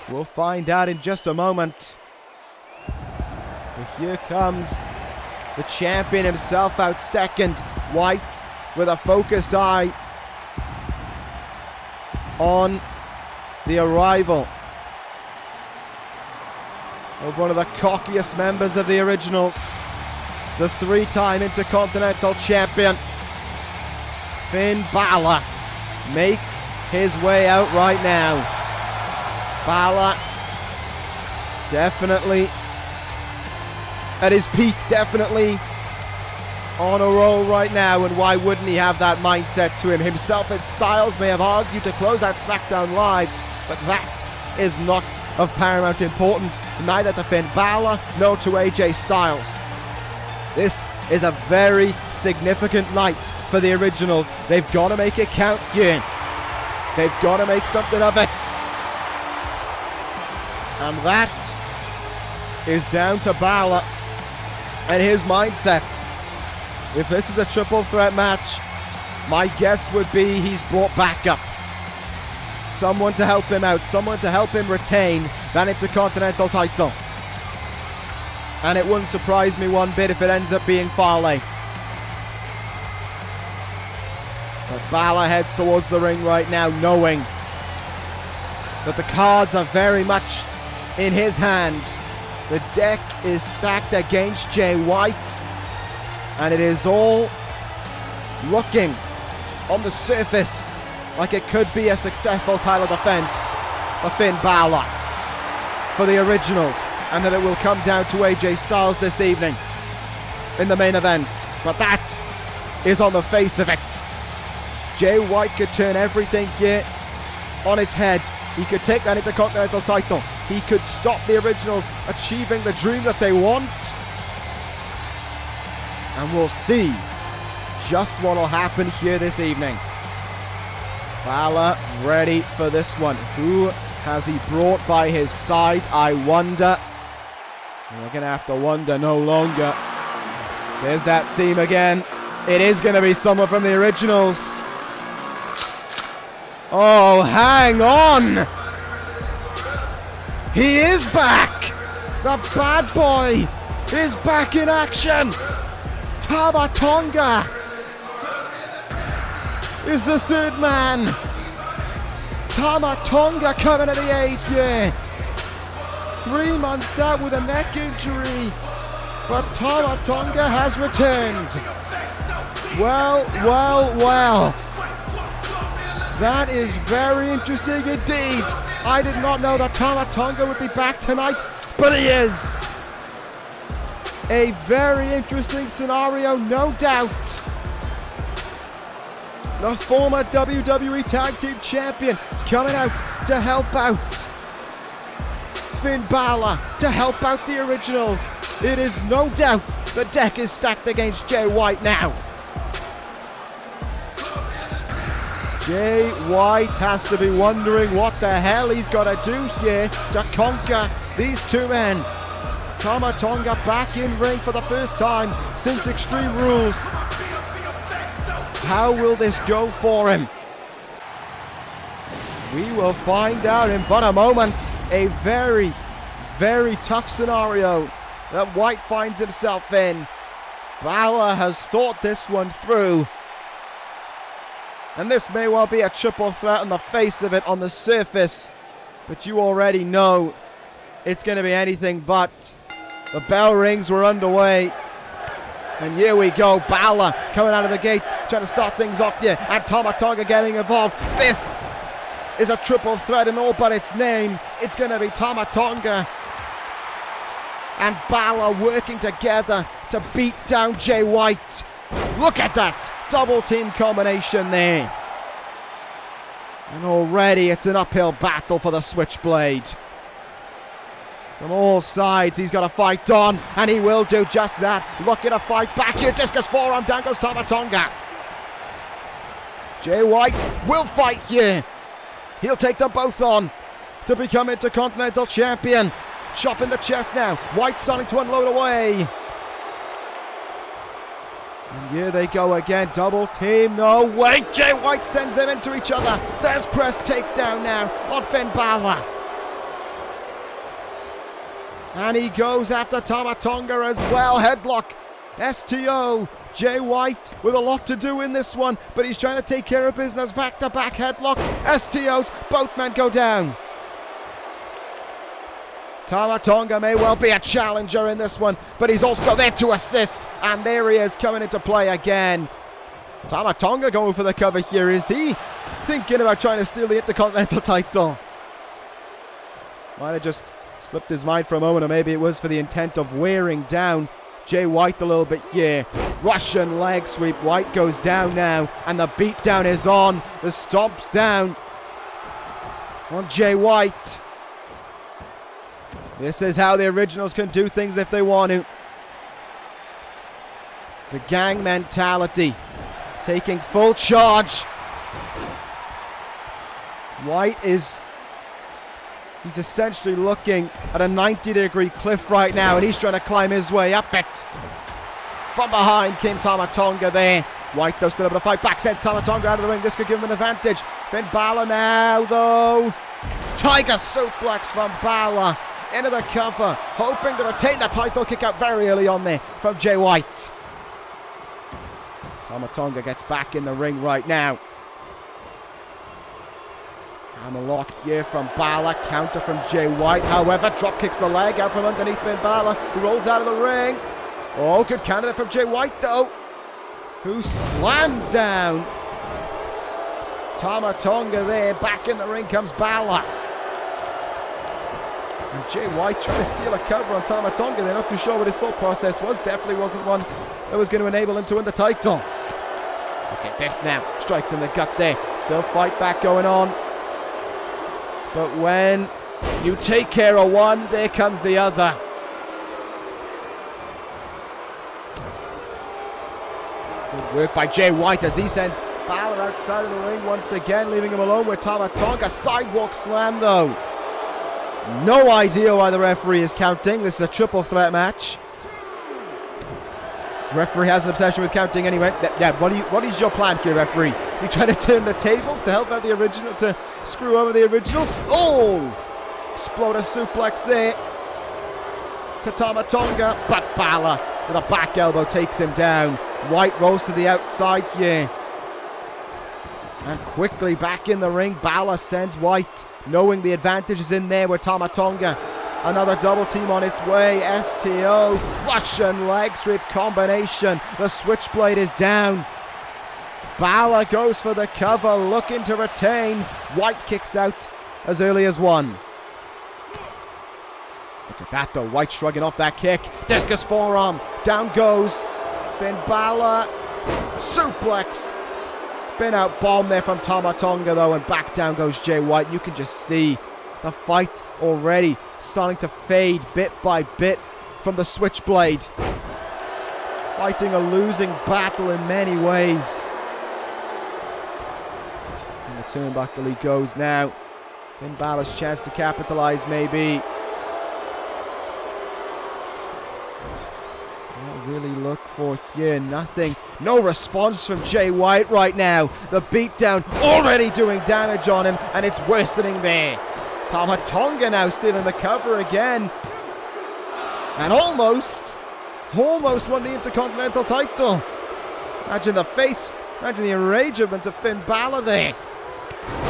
We'll find out in just a moment. But here comes the champion himself out second. White with a focused eye on the arrival of one of the cockiest members of the Originals, the three-time Intercontinental Champion. Finn Bálor makes his way out right now. Bálor definitely at his peak, definitely on a roll right now, and why wouldn't he have that mindset to him? Himself and Styles may have argued to close out SmackDown Live, but that is not of paramount importance, neither to Finn Bálor nor to AJ Styles. This is a very significant night for the Originals. They've got to make it count here. They've got to make something of it. And that is down to Bálor and his mindset. If this is a triple threat match, my guess would be he's brought backup. Someone to help him out, someone to help him retain that Intercontinental title. And it wouldn't surprise me one bit if it ends up being Fale. But Bálor heads towards the ring right now, knowing that the cards are very much in his hand. The deck is stacked against Jay White, and it is all looking on the surface like it could be a successful title defense for Finn Bálor, for the originals, and that it will come down to AJ Styles this evening in the main event. But that is on the face of it. Jay White could turn everything here on its head. He could take that Intercontinental title. He could stop the originals achieving the dream that they want. And we'll see just what will happen here this evening. Bálor ready for this one. Who has he brought by his side, I wonder? We're going to have to wonder no longer. There's that theme again. It is going to be someone from the originals. Oh, hang on! He is back! The bad boy is back in action! Tama Tonga is the third man. Tama Tonga coming to the aid here. 3 months out with a neck injury, but Tama Tonga has returned. Well, well, well. That is very interesting indeed. I did not know that Tama Tonga would be back tonight, but he is. A very interesting scenario, no doubt. The former WWE Tag Team Champion coming out to help out Finn Bálor, to help out the originals. It is no doubt the deck is stacked against Jay White now. Jay White has to be wondering what the hell he's got to do here to conquer these two men. Tama Tonga back in ring for the first time since Extreme Rules. How will this go for him? We will find out in but a moment. A very, very tough scenario that White finds himself in. Bálor has thought this one through. And this may well be a triple threat on the face of it, on the surface. But you already know it's going to be anything but. The bell rings, we're underway. And here we go, Bálor coming out of the gates, trying to start things off here. And Tama Tonga getting involved. This is a triple threat in all but its name. It's going to be Tama Tonga and Bálor working together to beat down Jay White. Look at that double team combination there. And already it's an uphill battle for the Switchblade. From all sides, he's got to fight on, and he will do just that. Looking to fight back here. Discus forearm, down goes Tama Tonga. Jay White will fight here. He'll take them both on to become Intercontinental Champion. Chop in the chest now. White starting to unload away. And here they go again, double team, no way, Jay White sends them into each other. There's press takedown now on Finn Bálor. And he goes after Tama Tonga as well, headlock, STO. Jay White with a lot to do in this one, but he's trying to take care of business, back-to-back headlock, STOs, both men go down. Tama Tonga may well be a challenger in this one, but he's also there to assist. And there he is coming into play again. Tama Tonga going for the cover here. Is he thinking about trying to steal the Intercontinental title? Might have just slipped his mind for a moment, or maybe it was for the intent of wearing down Jay White a little bit here. Russian leg sweep. White goes down now, and the beatdown is on. The stomp's down on Jay White. This is how the originals can do things if they want to. The gang mentality taking full charge. White is... he's essentially looking at a 90-degree cliff right now, and he's trying to climb his way up it. From behind came Tama Tonga there. White though still able to fight back, sends Tama Tonga out of the ring. This could give him an advantage. Finn Bálor now though. Tiger suplex from Bálor into the cover, hoping to retain the title. Kick out very early on there from Jay White. Tama Tonga gets back in the ring right now. Hammerlock here from Bálor, counter from Jay White. However, drop kicks the leg out from underneath Finn Bálor, who rolls out of the ring. Oh, good counter there from Jay White though, who slams down Tama Tonga there. Back in the ring comes Bálor. And Jay White trying to steal a cover on Tama Tonga. They're not too sure what his thought process was. Definitely wasn't one that was going to enable him to win the title. Look at this now. Strikes in the gut there. Still fight back going on. But when you take care of one, there comes the other. Good work by Jay White as he sends Bálor outside of the ring once again, leaving him alone with Tama Tonga. Sidewalk slam though. No idea why the referee is counting. This is a triple threat match. The referee has an obsession with counting anyway. Yeah, what is your plan here, referee? Is he trying to turn the tables to help out the original, to screw over the originals? Oh! Exploder suplex there to Tama Tonga, but Bálor with a back elbow takes him down. White rolls to the outside here. And quickly back in the ring, Bálor sends White, knowing the advantage is in there with Tama Tonga. Another double team on its way. STO, Russian leg sweep combination. The switchblade is down. Bálor goes for the cover, looking to retain. White kicks out as early as one. Look at that though, White shrugging off that kick. Discus forearm, down goes Finn Bálor. Suplex. Spin out bomb there from Tama Tonga though, and back down goes Jay White. You can just see the fight already starting to fade bit by bit from the switchblade. Fighting a losing battle in many ways. And the turnbuckle he goes now. Finn Bálor's chance to capitalize maybe. Really look for here, nothing. No response from Jay White right now. The beatdown already doing damage on him, and it's worsening there. Tama Tonga now stealing the cover again. And almost won the Intercontinental title. Imagine the face, imagine the enragement of Finn Bálor there.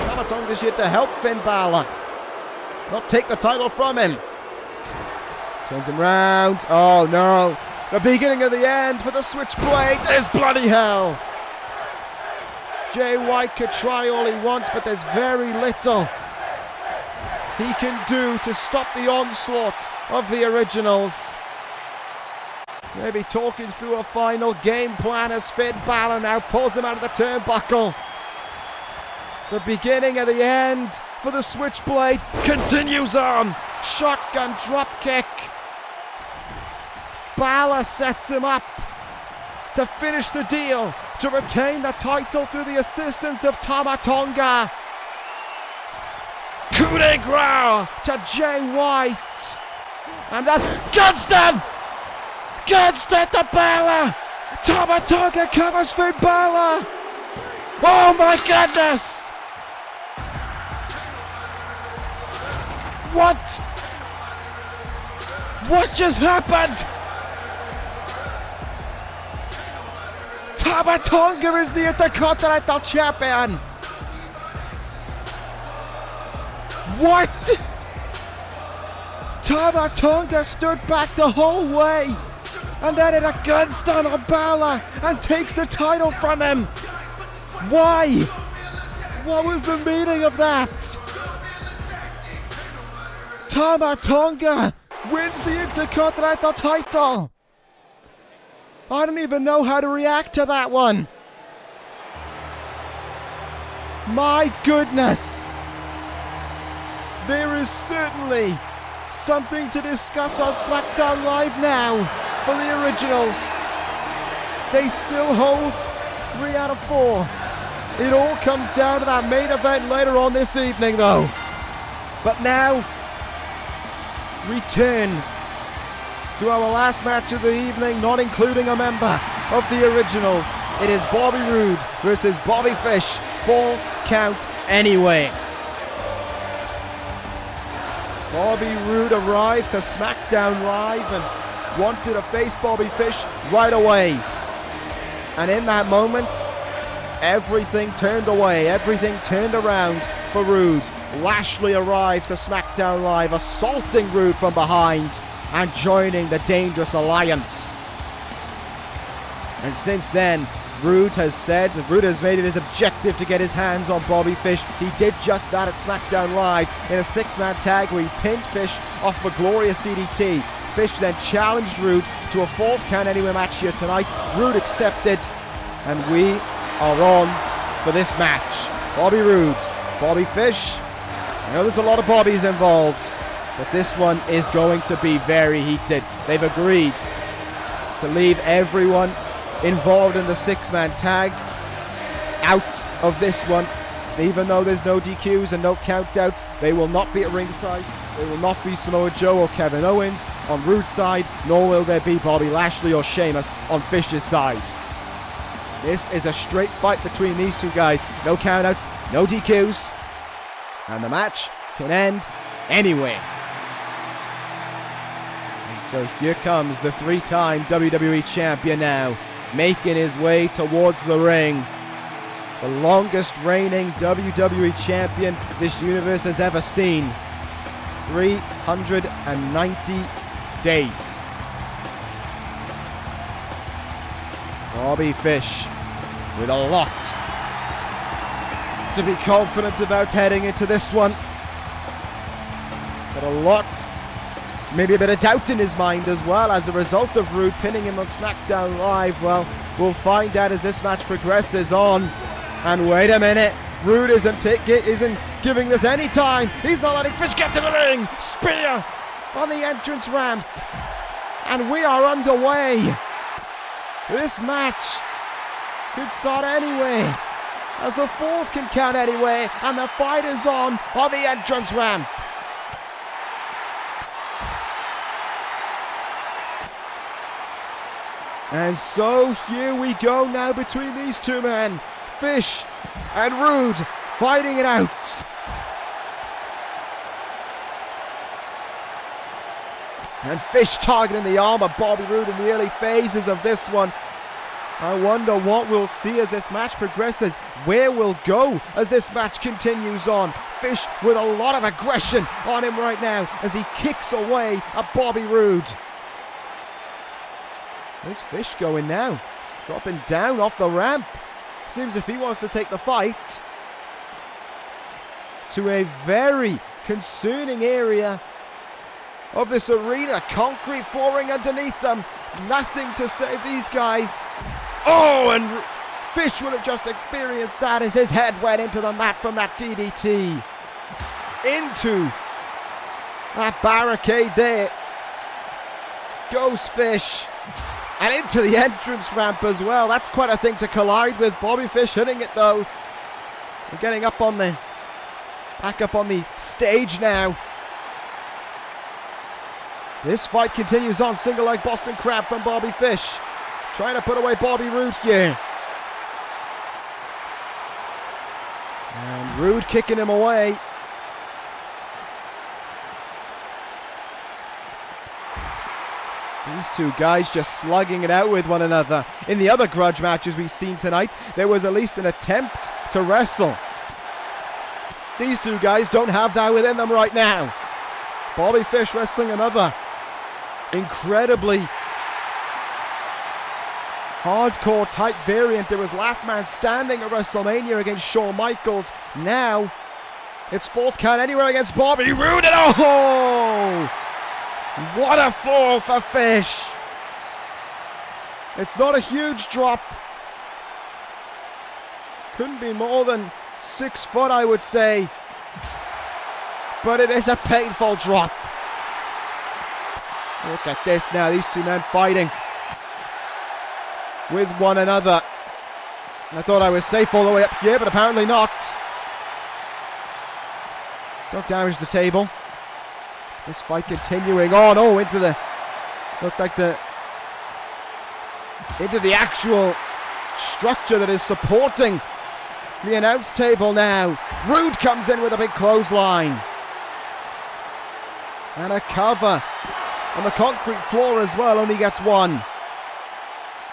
Tama Tonga's here to help Finn Bálor, not take the title from him. Turns him round. Oh no. The beginning of the end for the switchblade. There's bloody hell. Jay White could try all he wants, but there's very little he can do to stop the onslaught of the originals. Maybe talking through a final game plan as Finn Bálor now pulls him out of the turnbuckle. The beginning of the end for the switchblade continues on. Shotgun drop kick. Bálor sets him up to finish the deal, to retain the title through the assistance of Tama Tonga. Coup de grace to Jay White. And then Gunston to Bálor. Tama Tonga covers Finn Bálor. Oh my goodness. What just happened? Tama Tonga is the Intercontinental Champion. What? Tama Tonga stood back the whole way and then hit a gunstun on Bálor and takes the title from him. Why? What was the meaning of that? Tama Tonga wins the Intercontinental title. I don't even know how to react to that one. My goodness. There is certainly something to discuss on SmackDown Live now for the originals. They still hold 3 out of 4. It all comes down to that main event later on this evening though. But now, return to our last match of the evening, not including a member of the originals. It is Bobby Roode versus Bobby Fish. Falls count anyway. Bobby Roode arrived to SmackDown Live and wanted to face Bobby Fish right away. And in that moment, everything turned away, everything turned around for Roode. Lashley arrived to SmackDown Live, assaulting Roode from behind and joining the Dangerous Alliance. And since then, Roode has made it his objective to get his hands on Bobby Fish. He did just that at SmackDown Live in a 6-man tag where he pinned Fish off a glorious DDT. Fish then challenged Roode to a Falls Count Anywhere match here tonight. Roode accepted, and we are on for this match. Bobby Roode, Bobby Fish. I know there's a lot of Bobbies involved, but this one is going to be very heated. They've agreed to leave everyone involved in the 6-man tag out of this one. Even though there's no DQs and no countouts, they will not be at ringside. There will not be Samoa Joe or Kevin Owens on Roode's side, nor will there be Bobby Lashley or Sheamus on Fish's side. This is a straight fight between these two guys. No countouts, no DQs, and the match can end anywhere. And so here comes the 3-time WWE Champion now, making his way towards the ring. The longest reigning WWE Champion this universe has ever seen. 390 days. Bobby Fish with a lot to be confident about heading into this one. But a lot, maybe a bit of doubt in his mind as well as a result of Roode pinning him on SmackDown Live. Well, we'll find out as this match progresses on. And wait a minute, Roode isn't giving this any time. He's not letting Fish get to the ring. Spear on the entrance ramp. And we are underway. This match could start anywhere, as the Falls can count anywhere, and the fight is on the entrance ramp. And so here we go now between these two men. Fish and Roode fighting it out. And Fish targeting the arm of Bobby Roode in the early phases of this one. I wonder what we'll see as this match progresses. Where we'll go as this match continues on. Fish with a lot of aggression on him right now as he kicks away at Bobby Roode. There's Fish going now. Dropping down off the ramp. Seems if he wants to take the fight to a very concerning area of this arena. Concrete flooring underneath them. Nothing to save these guys. Oh, and Fish would have just experienced that as his head went into the mat from that DDT. Into that barricade there goes Fish. And into the entrance ramp as well. That's quite a thing to collide with. Bobby Fish hitting it though. We're getting back up on the stage now. This fight continues on. Single leg Boston Crab from Bobby Fish. Trying to put away Bobby Roode here. And Roode kicking him away. These two guys just slugging it out with one another. In the other grudge matches we've seen tonight, there was at least an attempt to wrestle. These two guys don't have that within them right now. Bobby Fish wrestling another incredibly hardcore type variant. There was Last Man Standing at WrestleMania against Shawn Michaels. Now it's Falls Count Anywhere against Bobby Roode. And oh! What a fall for Fish. It's not a huge drop. Couldn't be more than 6 foot, I would say. But it is a painful drop. Look at this now. These two men fighting with one another. I thought I was safe all the way up here, but apparently not. Don't damage the table. This fight continuing on. Oh, into the actual structure that is supporting the announce table now. Roode comes in with a big clothesline. And a cover on the concrete floor as well. Only gets one.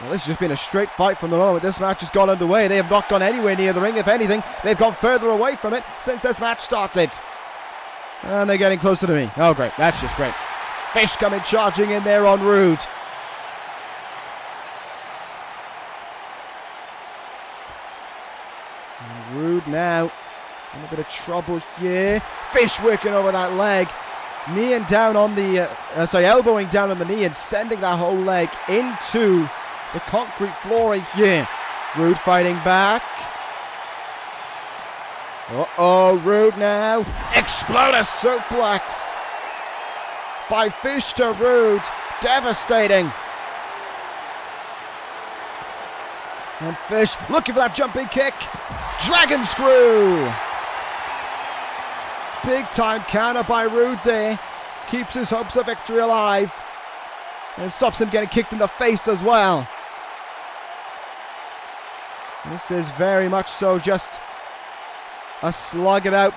Well, this has just been a straight fight from the moment this match has gone underway. They have not gone anywhere near the ring. If anything, they've gone further away from it since this match started. And they're getting closer to me. Oh, great. That's just great. Fish coming charging in there on Roode. And Roode now in a bit of trouble here. Fish working over that leg. Kneeing down on the, elbowing down on the knee and sending that whole leg into the concrete flooring here. Roode fighting back. Uh-oh, Roode now. Exploder suplex by Fish to Roode. Devastating. And Fish looking for that jumping kick. Dragon screw. Big time counter by Roode there. Keeps his hopes of victory alive. And stops him getting kicked in the face as well. This is very much so just a slug it out,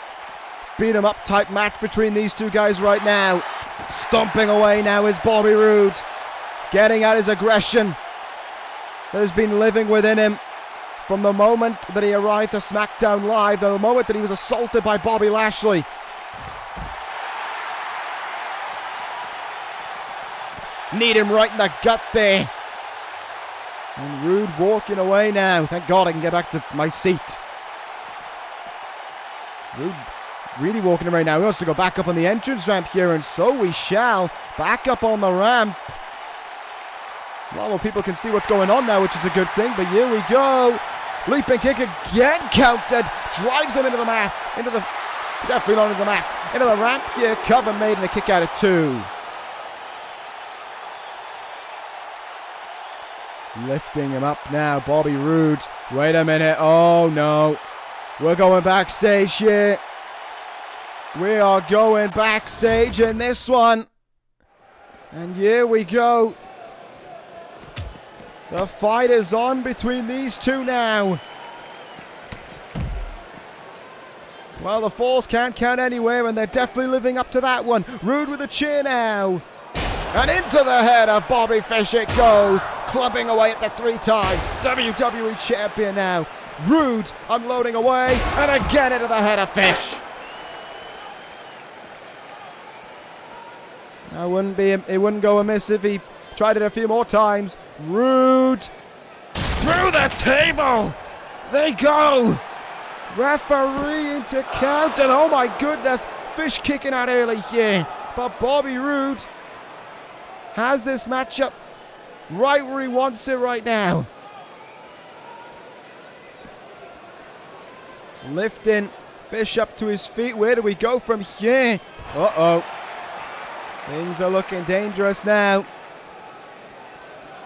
beat 'em up type match between these two guys right now. Stomping away now is Bobby Roode. Getting out his aggression that has been living within him from the moment that he arrived to SmackDown Live, the moment that he was assaulted by Bobby Lashley. Need him right in the gut there. And Roode walking away now. Thank God I can get back to my seat. Roode really walking away now. He wants to go back up on the entrance ramp here, and so we shall. Back up on the ramp. A lot more people can see what's going on now, which is a good thing, but here we go. Leaping kick again, counted. Drives him into the mat. Definitely not into the mat. Into the ramp here. Cover made and a kick out of 2. Lifting him up now, Bobby Roode. Wait a minute. Oh, no. We're going backstage here. We are going backstage in this one. And here we go. The fight is on between these two now. Well, the falls can't count anywhere, and they're definitely living up to that one. Roode with a cheer now. And into the head of Bobby Fish it goes. Clubbing away at the 3-time WWE Champion now. Roode unloading away, and again into the head of Fish. It wouldn't go amiss if he tried it a few more times. Roode through the table. They go. Referee into count, and oh my goodness, Fish kicking out early here. But Bobby Roode has this matchup right where he wants it right now. Lifting Fish up to his feet. Where do we go from here? Uh-oh. Things are looking dangerous now.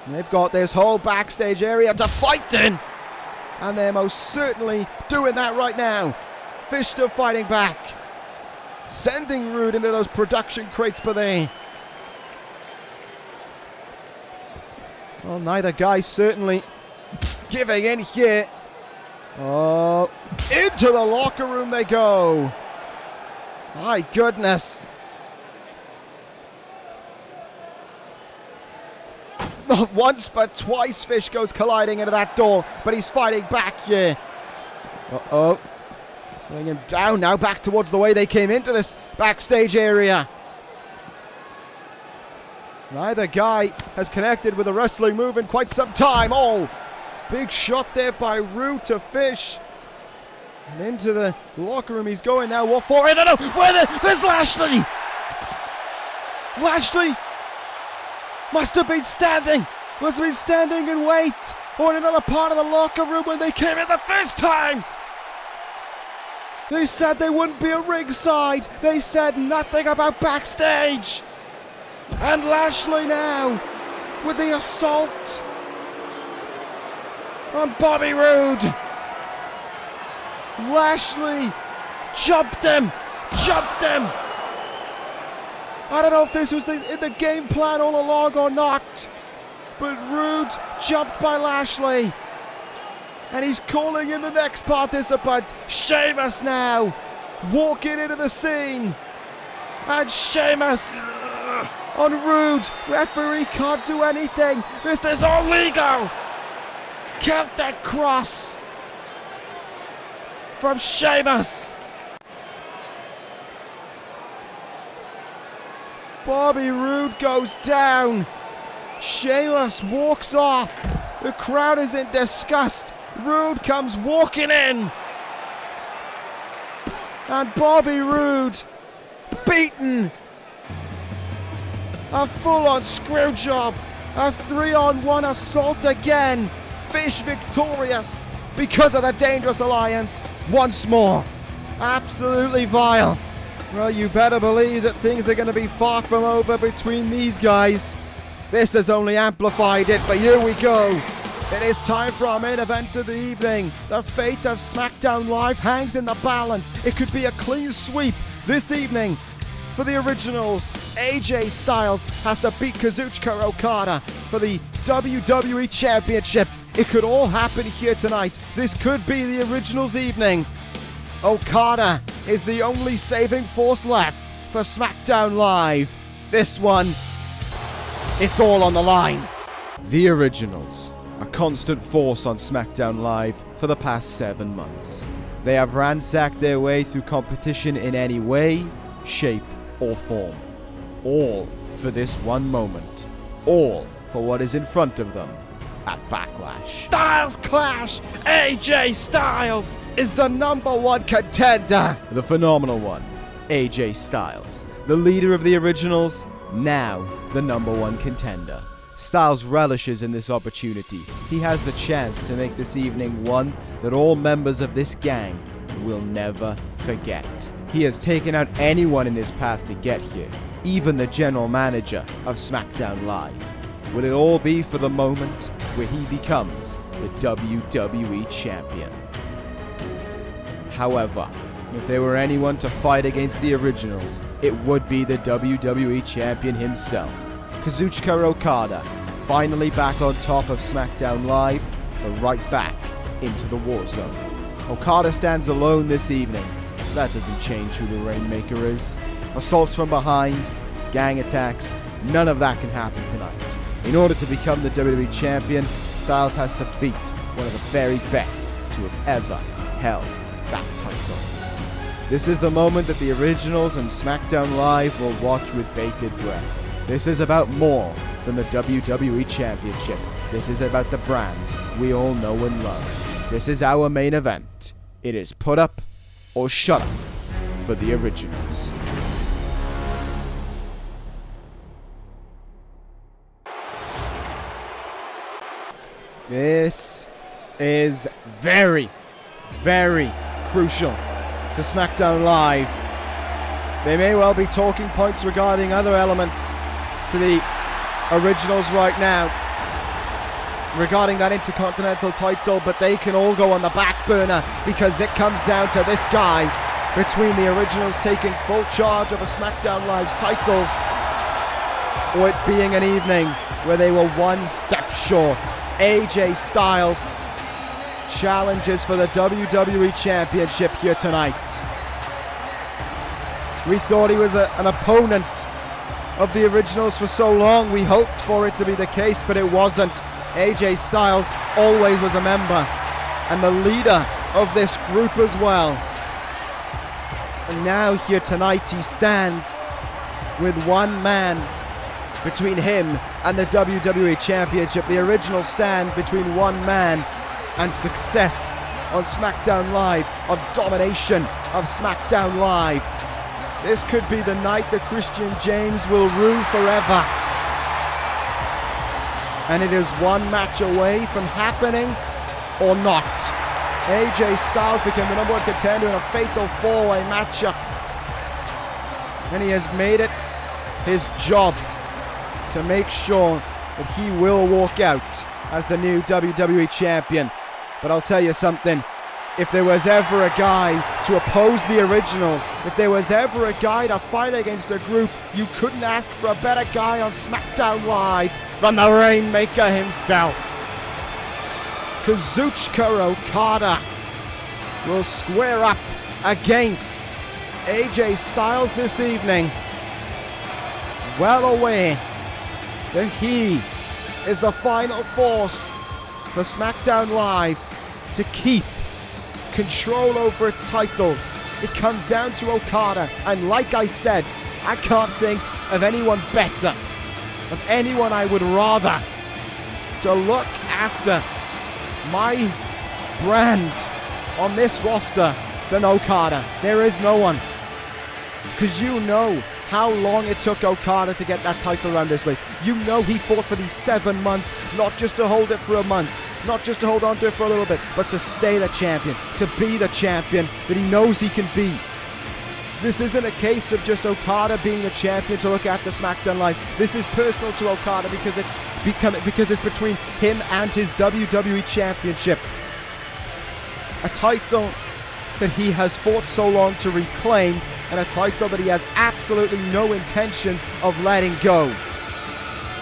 They've got this whole backstage area to fight in. And they're most certainly doing that right now. Fish still fighting back. Sending Roode into those production crates for there. Well, neither guy certainly giving in here. Oh, into the locker room they go. My goodness. Not once but twice Fish goes colliding into that door, but he's fighting back here. Uh-oh. Bring him down now, back towards the way they came into this backstage area. Neither guy has connected with a wrestling move in quite some time. Oh, big shot there by Roode to Fish. And into the locker room he's going now. What for? I don't know. There's Lashley. Lashley must have been standing in wait, or in another part of the locker room when they came in the first time. They said they wouldn't be at ringside. They said nothing about backstage. And Lashley now with the assault on Bobby Roode. Lashley jumped him. I don't know if this was in the game plan all along or not, but Roode jumped by Lashley. And he's calling in the next participant. Sheamus now walking into the scene. And Sheamus on Roode. Referee can't do anything. This is illegal. Count that cross from Sheamus. Bobby Roode goes down. Sheamus walks off. The crowd is in disgust. Roode comes walking in. And Bobby Roode beaten. A full-on screw job. A 3-on-1 assault again. Fish victorious because of the Dangerous Alliance once more. Absolutely vile. Well, you better believe that things are going to be far from over between these guys. This has only amplified it, but here we go. It is time for our main event of the evening. The fate of SmackDown Live hangs in the balance. It could be a clean sweep this evening. For the originals, AJ Styles has to beat Kazuchika Okada for the WWE Championship. It could all happen here tonight. This could be the originals' evening. Okada is the only saving force left for SmackDown Live. This one, it's all on the line. The originals, a constant force on SmackDown Live for the past 7 months. They have ransacked their way through competition in any way, shape, or form. All for this one moment. All for what is in front of them at Backlash. Styles Clash! AJ Styles is the #1 contender. The phenomenal one, AJ Styles, the leader of the originals, now the #1 contender. Styles relishes in this opportunity. He has the chance to make this evening one that all members of this gang will never forget. He has taken out anyone in his path to get here, even the general manager of SmackDown Live. Will it all be for the moment where he becomes the WWE Champion? However, if there were anyone to fight against the originals, it would be the WWE Champion himself. Kazuchika Okada, finally back on top of SmackDown Live, but right back into the war zone. Okada stands alone this evening. That doesn't change who the Rainmaker is. Assaults from behind, gang attacks, none of that can happen tonight. In order to become the WWE Champion, Styles has to beat one of the very best to have ever held that title. This is the moment that the originals and SmackDown Live will watch with bated breath. This is about more than the WWE Championship. This is about the brand we all know and love. This is our main event. It is put up or shut up for the originals. This is very, very crucial to SmackDown Live. They may well be talking points regarding other elements to the originals right now, regarding that Intercontinental title, but they can all go on the back burner because it comes down to this guy between the originals taking full charge of a SmackDown Live's titles, or it being an evening where they were one step short. AJ Styles challenges for the WWE Championship here tonight. We thought he was an opponent of the originals for so long. We hoped for it to be the case, but it wasn't. AJ Styles always was a member and the leader of this group as well. And now here tonight he stands with one man between him and the WWE Championship. The originals stand between one man and success on SmackDown Live, of domination of SmackDown Live. This could be the night that Christian James will rue forever. And it is one match away from happening or not. AJ Styles became the #1 contender in a fatal 4-way matchup. And he has made it his job to make sure that he will walk out as the new WWE Champion. But I'll tell you something, if there was ever a guy to oppose the originals, if there was ever a guy to fight against a group, you couldn't ask for a better guy on SmackDown Live than the Rainmaker himself. Kazuchika Okada will square up against AJ Styles this evening. well aware that he is the final force for SmackDown Live to keep control over its titles. It comes down to Okada, and like I said, I can't think of anyone better, of anyone I would rather to look after my brand on this roster than Okada. There is no one. Because you know how long it took Okada to get that title around his waist. You know he fought for these 7 months, not just to hold it for a month, not just to hold on to it for a little bit, but to stay the champion, to be the champion that he knows he can be. This isn't a case of just Okada being the champion to look after SmackDown Live. This is personal to Okada because it's between him and his WWE Championship. A title that he has fought so long to reclaim, and a title that he has absolutely no intentions of letting go.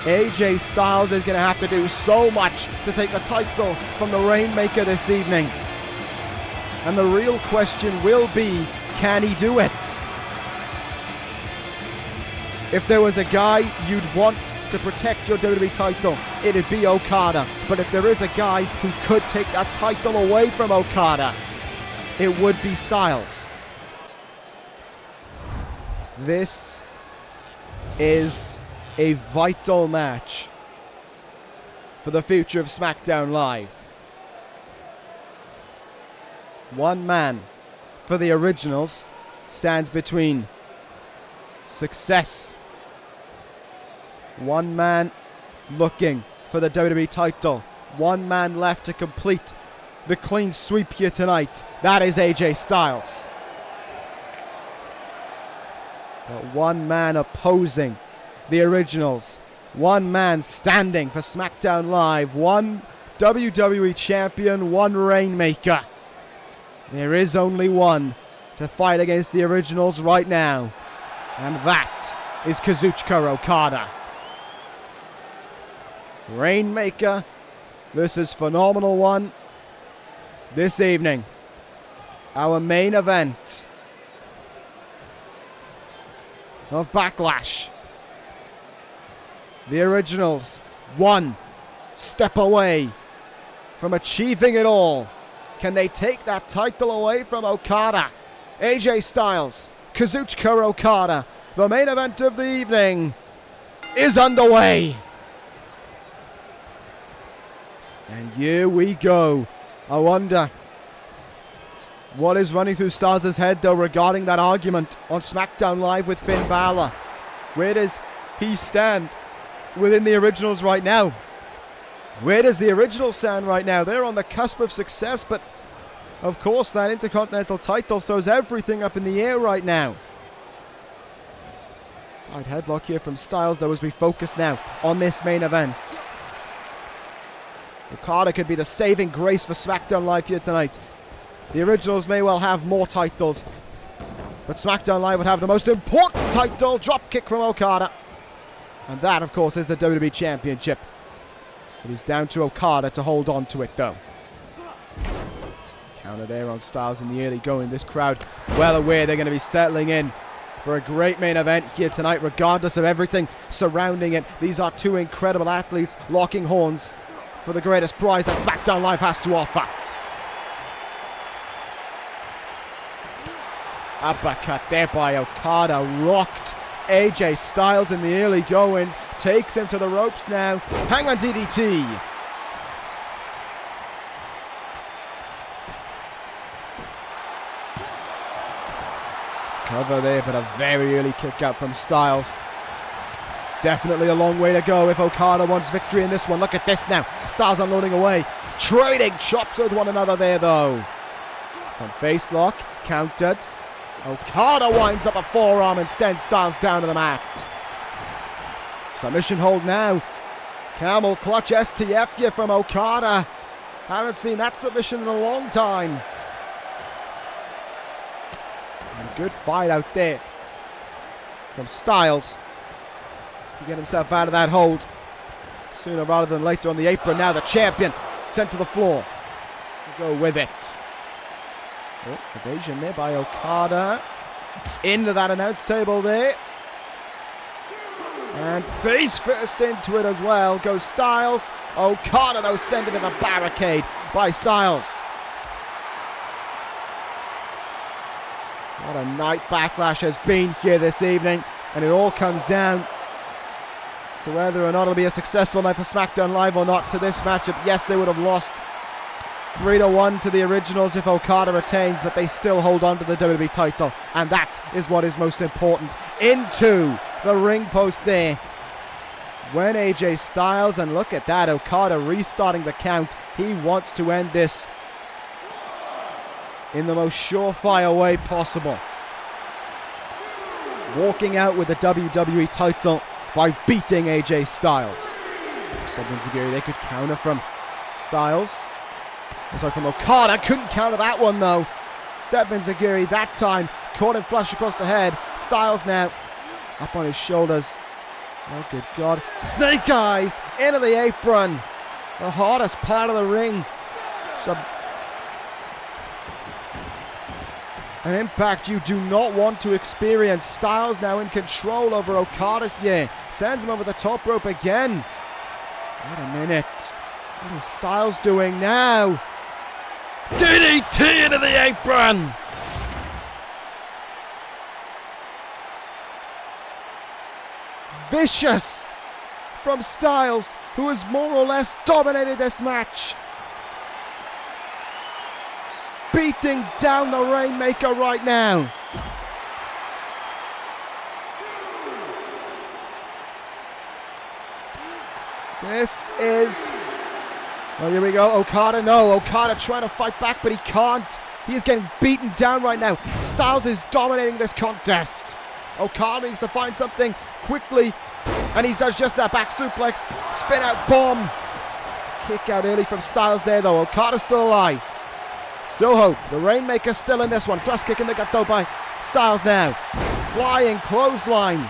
AJ Styles is going to have to do so much to take the title from the Rainmaker this evening. And the real question will be, can he do it? If there was a guy you'd want to protect your WWE title, it'd be Okada. But if there is a guy who could take that title away from Okada, it would be Styles. This is a vital match for the future of SmackDown Live. One man for the originals stands between success. One man looking for the WWE title. One man left to complete the clean sweep here tonight. That is AJ Styles. But one man opposing the originals. One man standing for SmackDown Live. One WWE champion, one Rainmaker. There is only one to fight against the originals right now. And that is Kazuchika Okada. Rainmaker versus Phenomenal One this evening. Our main event of Backlash. The originals one step away from achieving it all. Can they take that title away from Okada? AJ Styles, Kazuchika Okada. The main event of the evening is underway. And here we go. I wonder what is running through Styles' head though regarding that argument on SmackDown Live with Finn Bálor. Where does he stand within the originals right now? Where does the originals stand right now? They're on the cusp of success, but of course that Intercontinental title throws everything up in the air right now. Side headlock here from Styles though as we focus now on this main event. Okada could be the saving grace for SmackDown Live here tonight. The originals may well have more titles, but SmackDown Live would have the most important title, dropkick from Okada. And that, of course, is the WWE Championship. It is down to Okada to hold on to it, though. Counter there on Styles in the early going. This crowd well aware they're going to be settling in for a great main event here tonight, regardless of everything surrounding it. These are two incredible athletes locking horns for the greatest prize that SmackDown Live has to offer. Uppercut there by Okada, rocked AJ Styles in the early goings, takes him to the ropes now. Hangman DDT. Cover there, but a very early kick out from Styles. Definitely a long way to go if Okada wants victory in this one. Look at this now. Styles unloading away. Trading chops with one another there, though. From face lock, countered. Okada winds up a forearm and sends Styles down to the mat. Submission hold now. Camel clutch STF here from Okada. Haven't seen that submission in a long time. And a good fight out there from Styles to get himself out of that hold sooner rather than later on the apron. Now the champion sent to the floor. We'll go with it. Oh, evasion there by Okada. Into that announce table there. And face first into it as well goes Styles. Okada though sent into the barricade by Styles. What a night Backlash has been here this evening, and it all comes down to whether or not it'll be a successful night for SmackDown Live or not to this matchup. Yes, they would have lost 3-1 to the originals if Okada retains, but they still hold on to the WWE title, and that is what is most important. Into the ring post there when AJ Styles, and look at that, Okada restarting the count. He wants to end this in the most surefire way possible, walking out with the WWE title by beating AJ Styles. Stubborn Zagiri, they could counter from Styles. Sorry, from Okada. Couldn't counter that one though. Stephen Zagiri that time caught him flush across the head. Styles now up on his shoulders. Oh good God. Snake Eyes into the apron. The hardest part of the ring. An impact you do not want to experience. Styles now in control over Okada here. Sends him over the top rope again. Wait a minute. What is Styles doing now? DDT into the apron! Vicious from Styles, who has more or less dominated this match. Beating down the Rainmaker right now. This is... Oh, here we go. Okada, no. Okada trying to fight back, but he can't. He is getting beaten down right now. Styles is dominating this contest. Okada needs to find something quickly, and he does just that. Back suplex, spin out bomb. Kick out early from Styles there, though. Okada's still alive. Still hope. The Rainmaker still in this one. Thrust kick in the gut, though, by Styles now. Flying clothesline.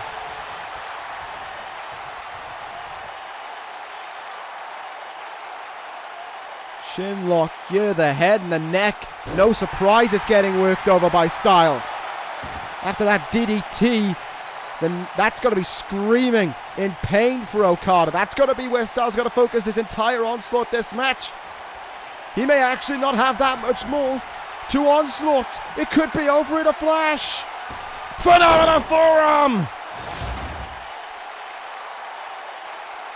Shin lock here, the head and the neck. No surprise it's getting worked over by Styles. After that DDT, then that's got to be screaming in pain for Okada. That's got to be where Styles got to focus his entire onslaught this match. He may actually not have that much more to onslaught. It could be over in a flash. Phenomenal forearm.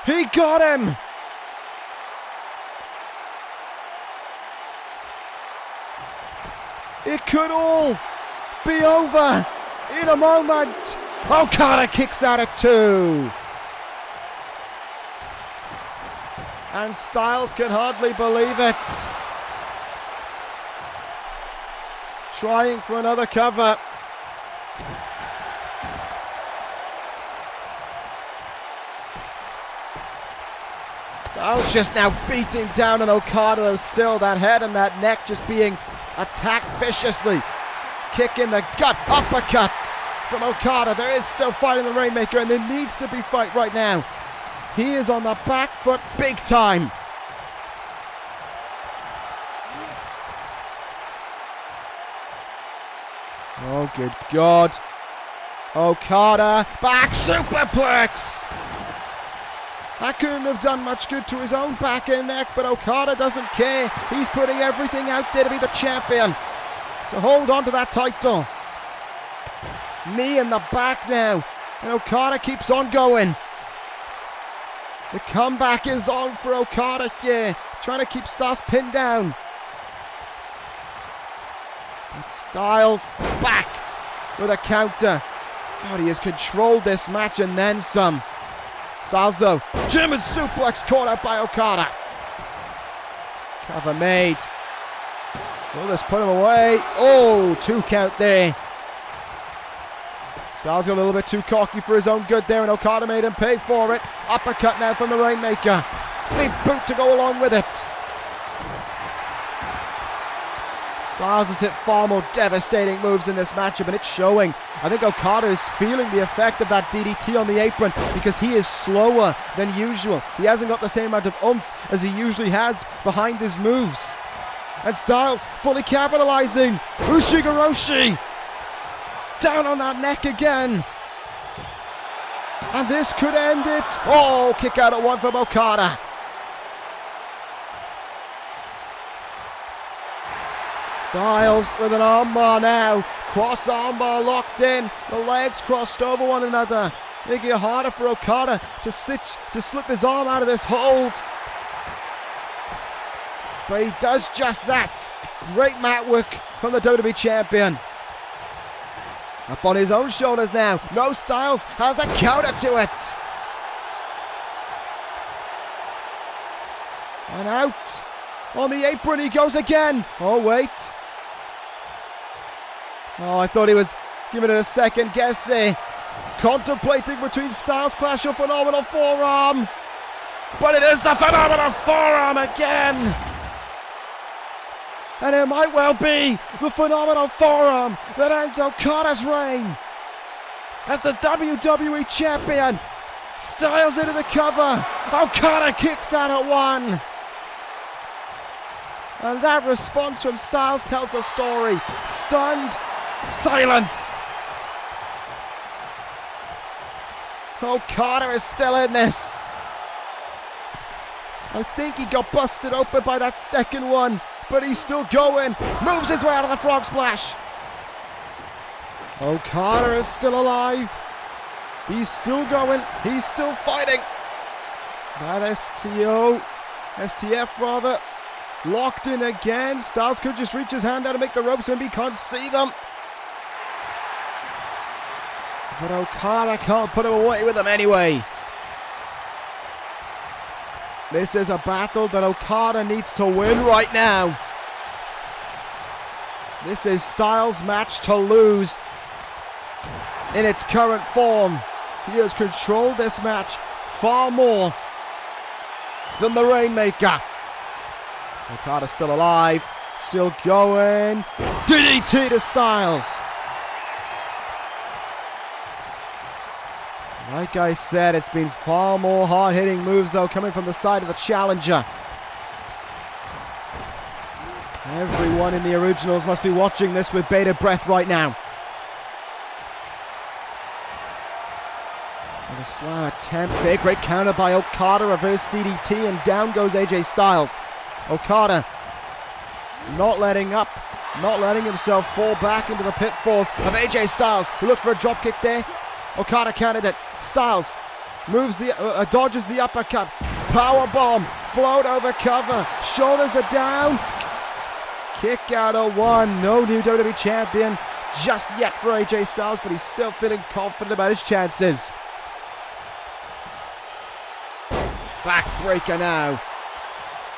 He got him. It could all be over in a moment. Okada kicks out at 2. And Styles can hardly believe it. Trying for another cover. Styles just now beating down on Okada, though still that head and that neck just being attacked viciously. Kick in the gut, uppercut from Okada. There is still fight in the Rainmaker, and there needs to be fight right now. He is on the back foot big time. Oh, good God. Okada, back superplex. That couldn't have done much good to his own back and neck, but Okada doesn't care. He's putting everything out there to be the champion, to hold on to that title. Knee in the back now, and Okada keeps on going. The comeback is on for Okada here, trying to keep Styles pinned down. But Styles back with a counter. God, he has controlled this match and then some. Styles though, German suplex caught out by Okada. Cover made. Will this put him away? Oh, 2 count there. Styles got a little bit too cocky for his own good there, and Okada made him pay for it. Uppercut now from the Rainmaker. Big boot to go along with it. Styles has hit far more devastating moves in this matchup, and it's showing. I think Okada is feeling the effect of that DDT on the apron because he is slower than usual. He hasn't got the same amount of oomph as he usually has behind his moves. And Styles fully capitalizing. Ushigoroshi down on that neck again. And this could end it. Oh, kick out at 1 from Okada. Styles with an armbar now. Cross armbar locked in. The legs crossed over one another. Making it harder for Okada to slip his arm out of this hold. But he does just that. Great mat work from the WWE Champion. Up on his own shoulders now. No, Styles has a counter to it. And out. On the apron he goes again. Oh, wait. Oh, I thought he was giving it a second guess there. Contemplating between Styles Clash or Phenomenal Forearm. But it is the Phenomenal Forearm again. And it might well be the Phenomenal Forearm that ends Okada's reign as the WWE Champion. Styles into the cover. Okada kicks out at 1. And that response from Styles tells the story. Stunned silence. Okada is still in this. I think he got busted open by that second one, but he's still going. Moves his way out of the frog splash. Okada is still alive. He's still going. He's still fighting. That STF rather, locked in again. Styles could just reach his hand out and make the ropes. Maybe he can't see them. But Okada can't put him away with them anyway. This is a battle that Okada needs to win right now. This is Styles' match to lose in its current form. He has controlled this match far more than the Rainmaker. Okada's still alive, still going. DDT to Styles. Like I said, it's been far more hard-hitting moves, though, coming from the side of the challenger. Everyone in the originals must be watching this with bated breath right now. And a slam attempt there. Great counter by Okada. Reverse DDT, and down goes AJ Styles. Okada not letting up, not letting himself fall back into the pitfalls of AJ Styles, who looked for a dropkick there. Okada countered it. Styles moves dodges the uppercut. Powerbomb, float over cover. Shoulders are down. Kick out at 1. No new WWE Champion just yet for AJ Styles, but he's still feeling confident about his chances. Backbreaker now.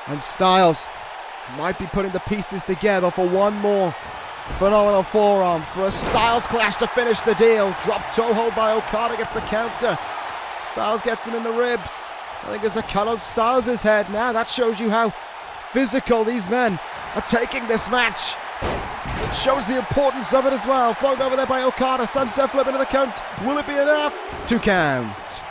And Styles might be putting the pieces together for one more Phenomenal Forearm for a Styles Clash to finish the deal. Drop toe hold by Okada, gets the counter. Styles gets him in the ribs. I think there's a cut on Styles' head now. That shows you how physical these men are taking this match. It shows the importance of it as well. Flogged over there by Okada. Sunset flip into the count. Will it be enough? 2 count.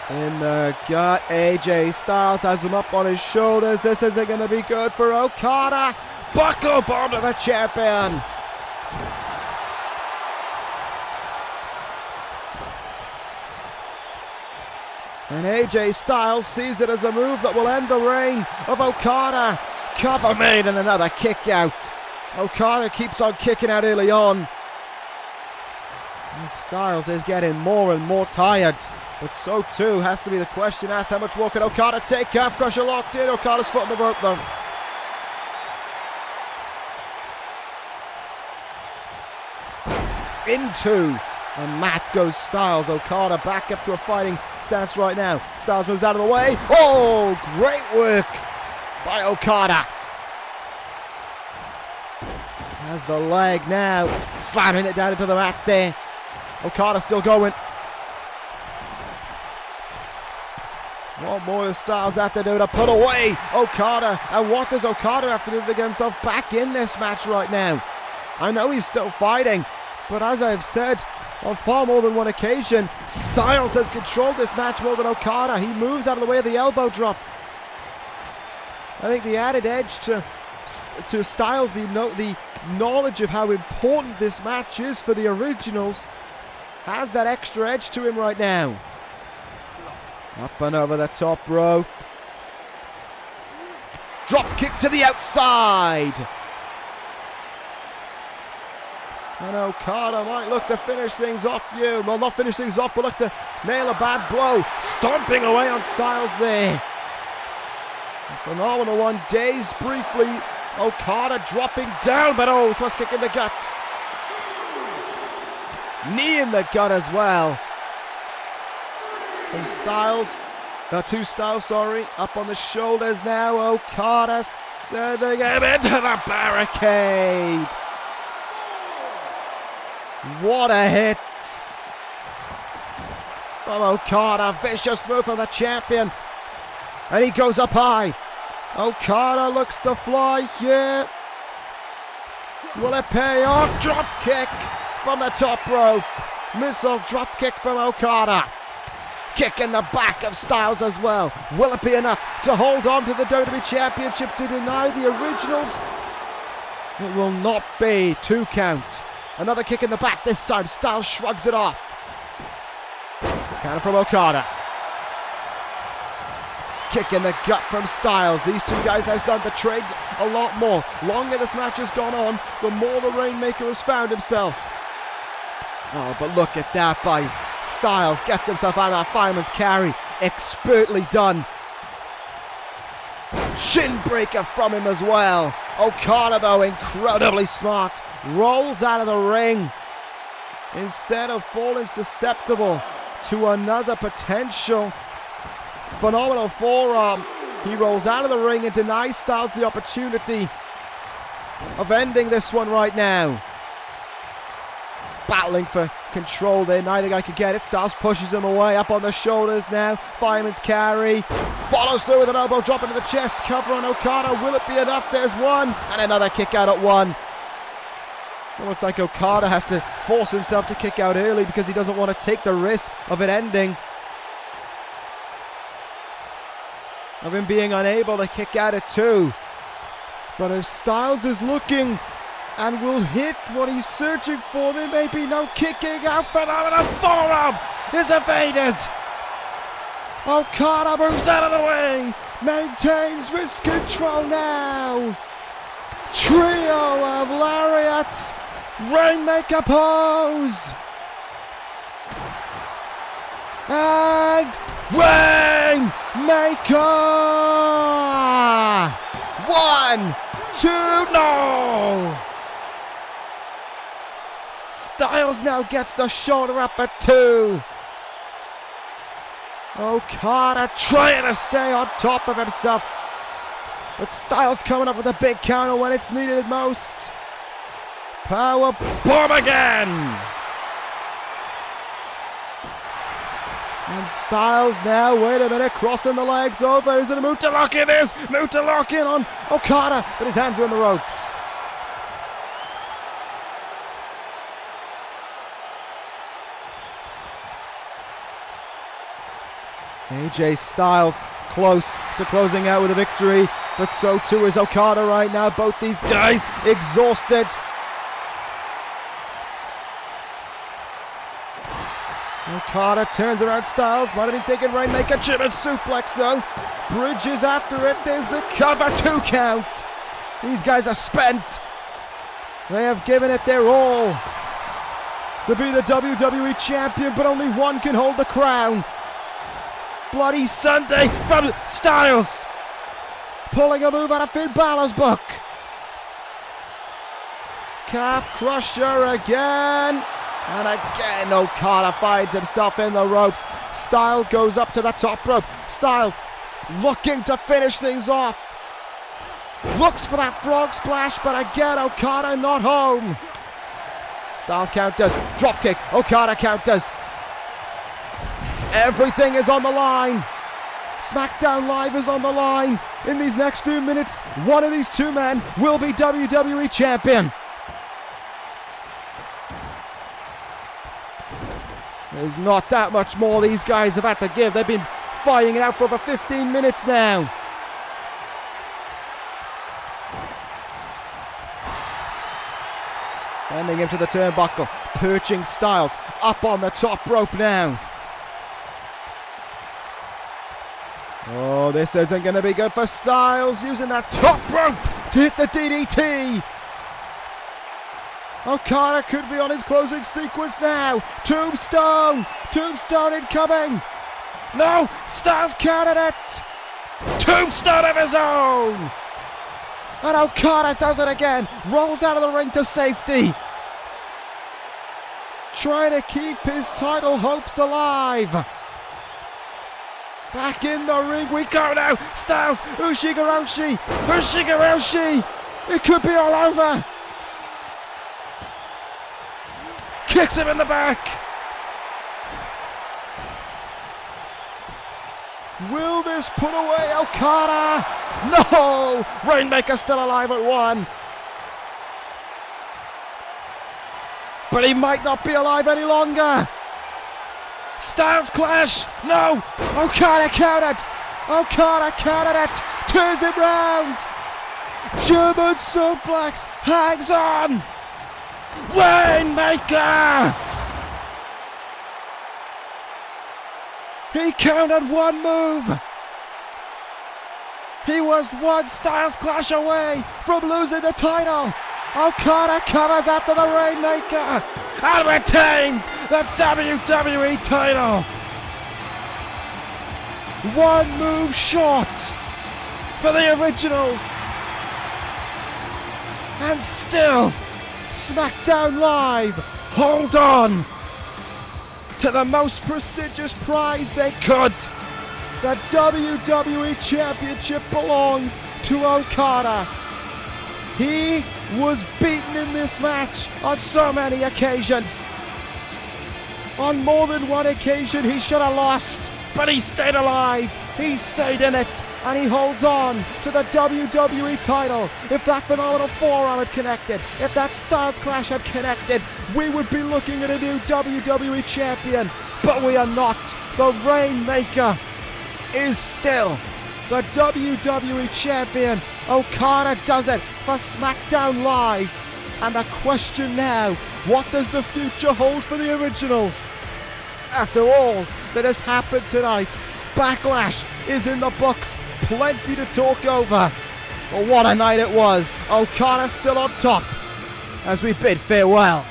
In the gut, AJ Styles has him up on his shoulders. This isn't going to be good for Okada. Buckle bomb to the champion. And AJ Styles sees it as a move that will end the reign of Okada. Cover made and another kick out. Okada keeps on kicking out early on. And Styles is getting more and more tired. But so too has to be the question asked, how much more can Okada take? Calf crusher locked in. Okada's foot on the rope though. Into the mat goes Styles. Okada back up to a fighting stance right now. Styles moves out of the way. Oh, great work by Okada. Has the leg now. Slamming it down into the mat there. Okada still going. What more does Styles have to do to put away Okada? And what does Okada have to do to get himself back in this match right now? I know he's still fighting, but as I've said on far more than one occasion, Styles has controlled this match more than Okada. He moves out of the way of the elbow drop. I think the added edge to Styles, the knowledge of how important this match is for the originals has that extra edge to him right now. Up and over the top rope. Drop kick to the outside. And Okada might look to finish things off here. Well, not finish things off, but look to nail a bad blow. Stomping away on Styles there. A phenomenal one. Dazed briefly. Okada dropping down, but oh, thrust kick in the gut. Knee in the gut as well. From Styles. Two Styles, sorry. Up on the shoulders now. Okada sending him into the barricade. What a hit from Okada. Vicious move from the champion. And he goes up high. Okada looks to fly here. Will it pay off? Drop kick from the top rope. Missile drop kick from Okada. Kick in the back of Styles as well. Will it be enough to hold on to the WWE Championship to deny the originals? It will not be. 2 count. Another kick in the back this time. Styles shrugs it off. Counter from Okada. Kick in the gut from Styles. These two guys now starting to trade a lot more. Longer this match has gone on, the more the Rainmaker has found himself. Oh, but look at that by Styles. Gets himself out of that fireman's carry. Expertly done. Shin breaker from him as well. Okada, though, incredibly smart. Rolls out of the ring. Instead of falling susceptible to another potential phenomenal forearm, he rolls out of the ring and denies Styles the opportunity of ending this one right now. Battling for control there, neither guy could get it. Styles pushes him away, up on the shoulders now. Fireman's carry, follows through with an elbow drop into the chest, cover on Okada. Will it be enough? There's one, and another kick out at 1. It's almost like Okada has to force himself to kick out early because he doesn't want to take the risk of it ending. Of him being unable to kick out at 2. But if Styles is looking and will hit what he's searching for, there may be no kicking out for that. And a forearm is evaded. Okada moves out of the way. Maintains wrist control now. Trio of lariats. Rainmaker pose. And Rainmaker! 1, 2, no! Styles now gets the shoulder up at 2. Okada trying to stay on top of himself. But Styles coming up with a big counter when it's needed most. Power bomb again! And Styles now, wait a minute, crossing the legs over. Is it a move to lock in? It is! Move to lock in on Okada, but his hands are on the ropes. AJ Styles close to closing out with a victory, but so too is Okada right now. Both these guys exhausted. Okada turns around Styles. Might have been thinking Rainmaker. German suplex though. Bridges after it. There's the cover. 2 count. These guys are spent. They have given it their all to be the WWE Champion, but only one can hold the crown. Bloody Sunday from Styles. Pulling a move out of Finn Balor's book. Calf crusher again. And again, Okada finds himself in the ropes. Styles goes up to the top rope. Styles looking to finish things off. Looks for that frog splash, but again, Okada not home. Styles counters. Drop kick. Okada counters. Everything is on the line. SmackDown Live is on the line. In these next few minutes, one of these two men will be WWE Champion. There's not that much more these guys have had to give. They've been fighting it out for over 15 minutes now. Sending him to the turnbuckle. Perching Styles up on the top rope now. Oh, this isn't going to be good for Styles, using that top rope to hit the DDT. Okada could be on his closing sequence now. Tombstone! Tombstone incoming! No! Styles countered it! Tombstone of his own! And Okada does it again. Rolls out of the ring to safety. Trying to keep his title hopes alive. Back in the ring we go now. Styles, Ushigoroshi. Ushigoroshi. It could be all over. Kicks him in the back. Will this put away Okada? No! Rainmaker still alive at 1. But he might not be alive any longer. Styles clash. No! Okada countered. Okada countered it. Turns him round. German suplex. Hangs on. Rainmaker! He countered 1 move. He was 1 Styles clash away from losing the title. Okada covers after the Rainmaker and retains the WWE title. 1 move short for the originals. And still, SmackDown Live hold on to the most prestigious prize they could. The WWE Championship belongs to Okada. He was beaten in this match on so many occasions. On more than 1 occasion he should have lost, but he stayed alive. He stayed in it, and he holds on to the WWE title. If that phenomenal forearm had connected, if that Styles clash had connected, we would be looking at a new WWE champion. But we are not. The Rainmaker is still the WWE champion. Okada does it for SmackDown Live. And the question now, what does the future hold for the originals? After all that has happened tonight, Backlash is in the books. Plenty to talk over. But what a night it was. Okada still on top as we bid farewell.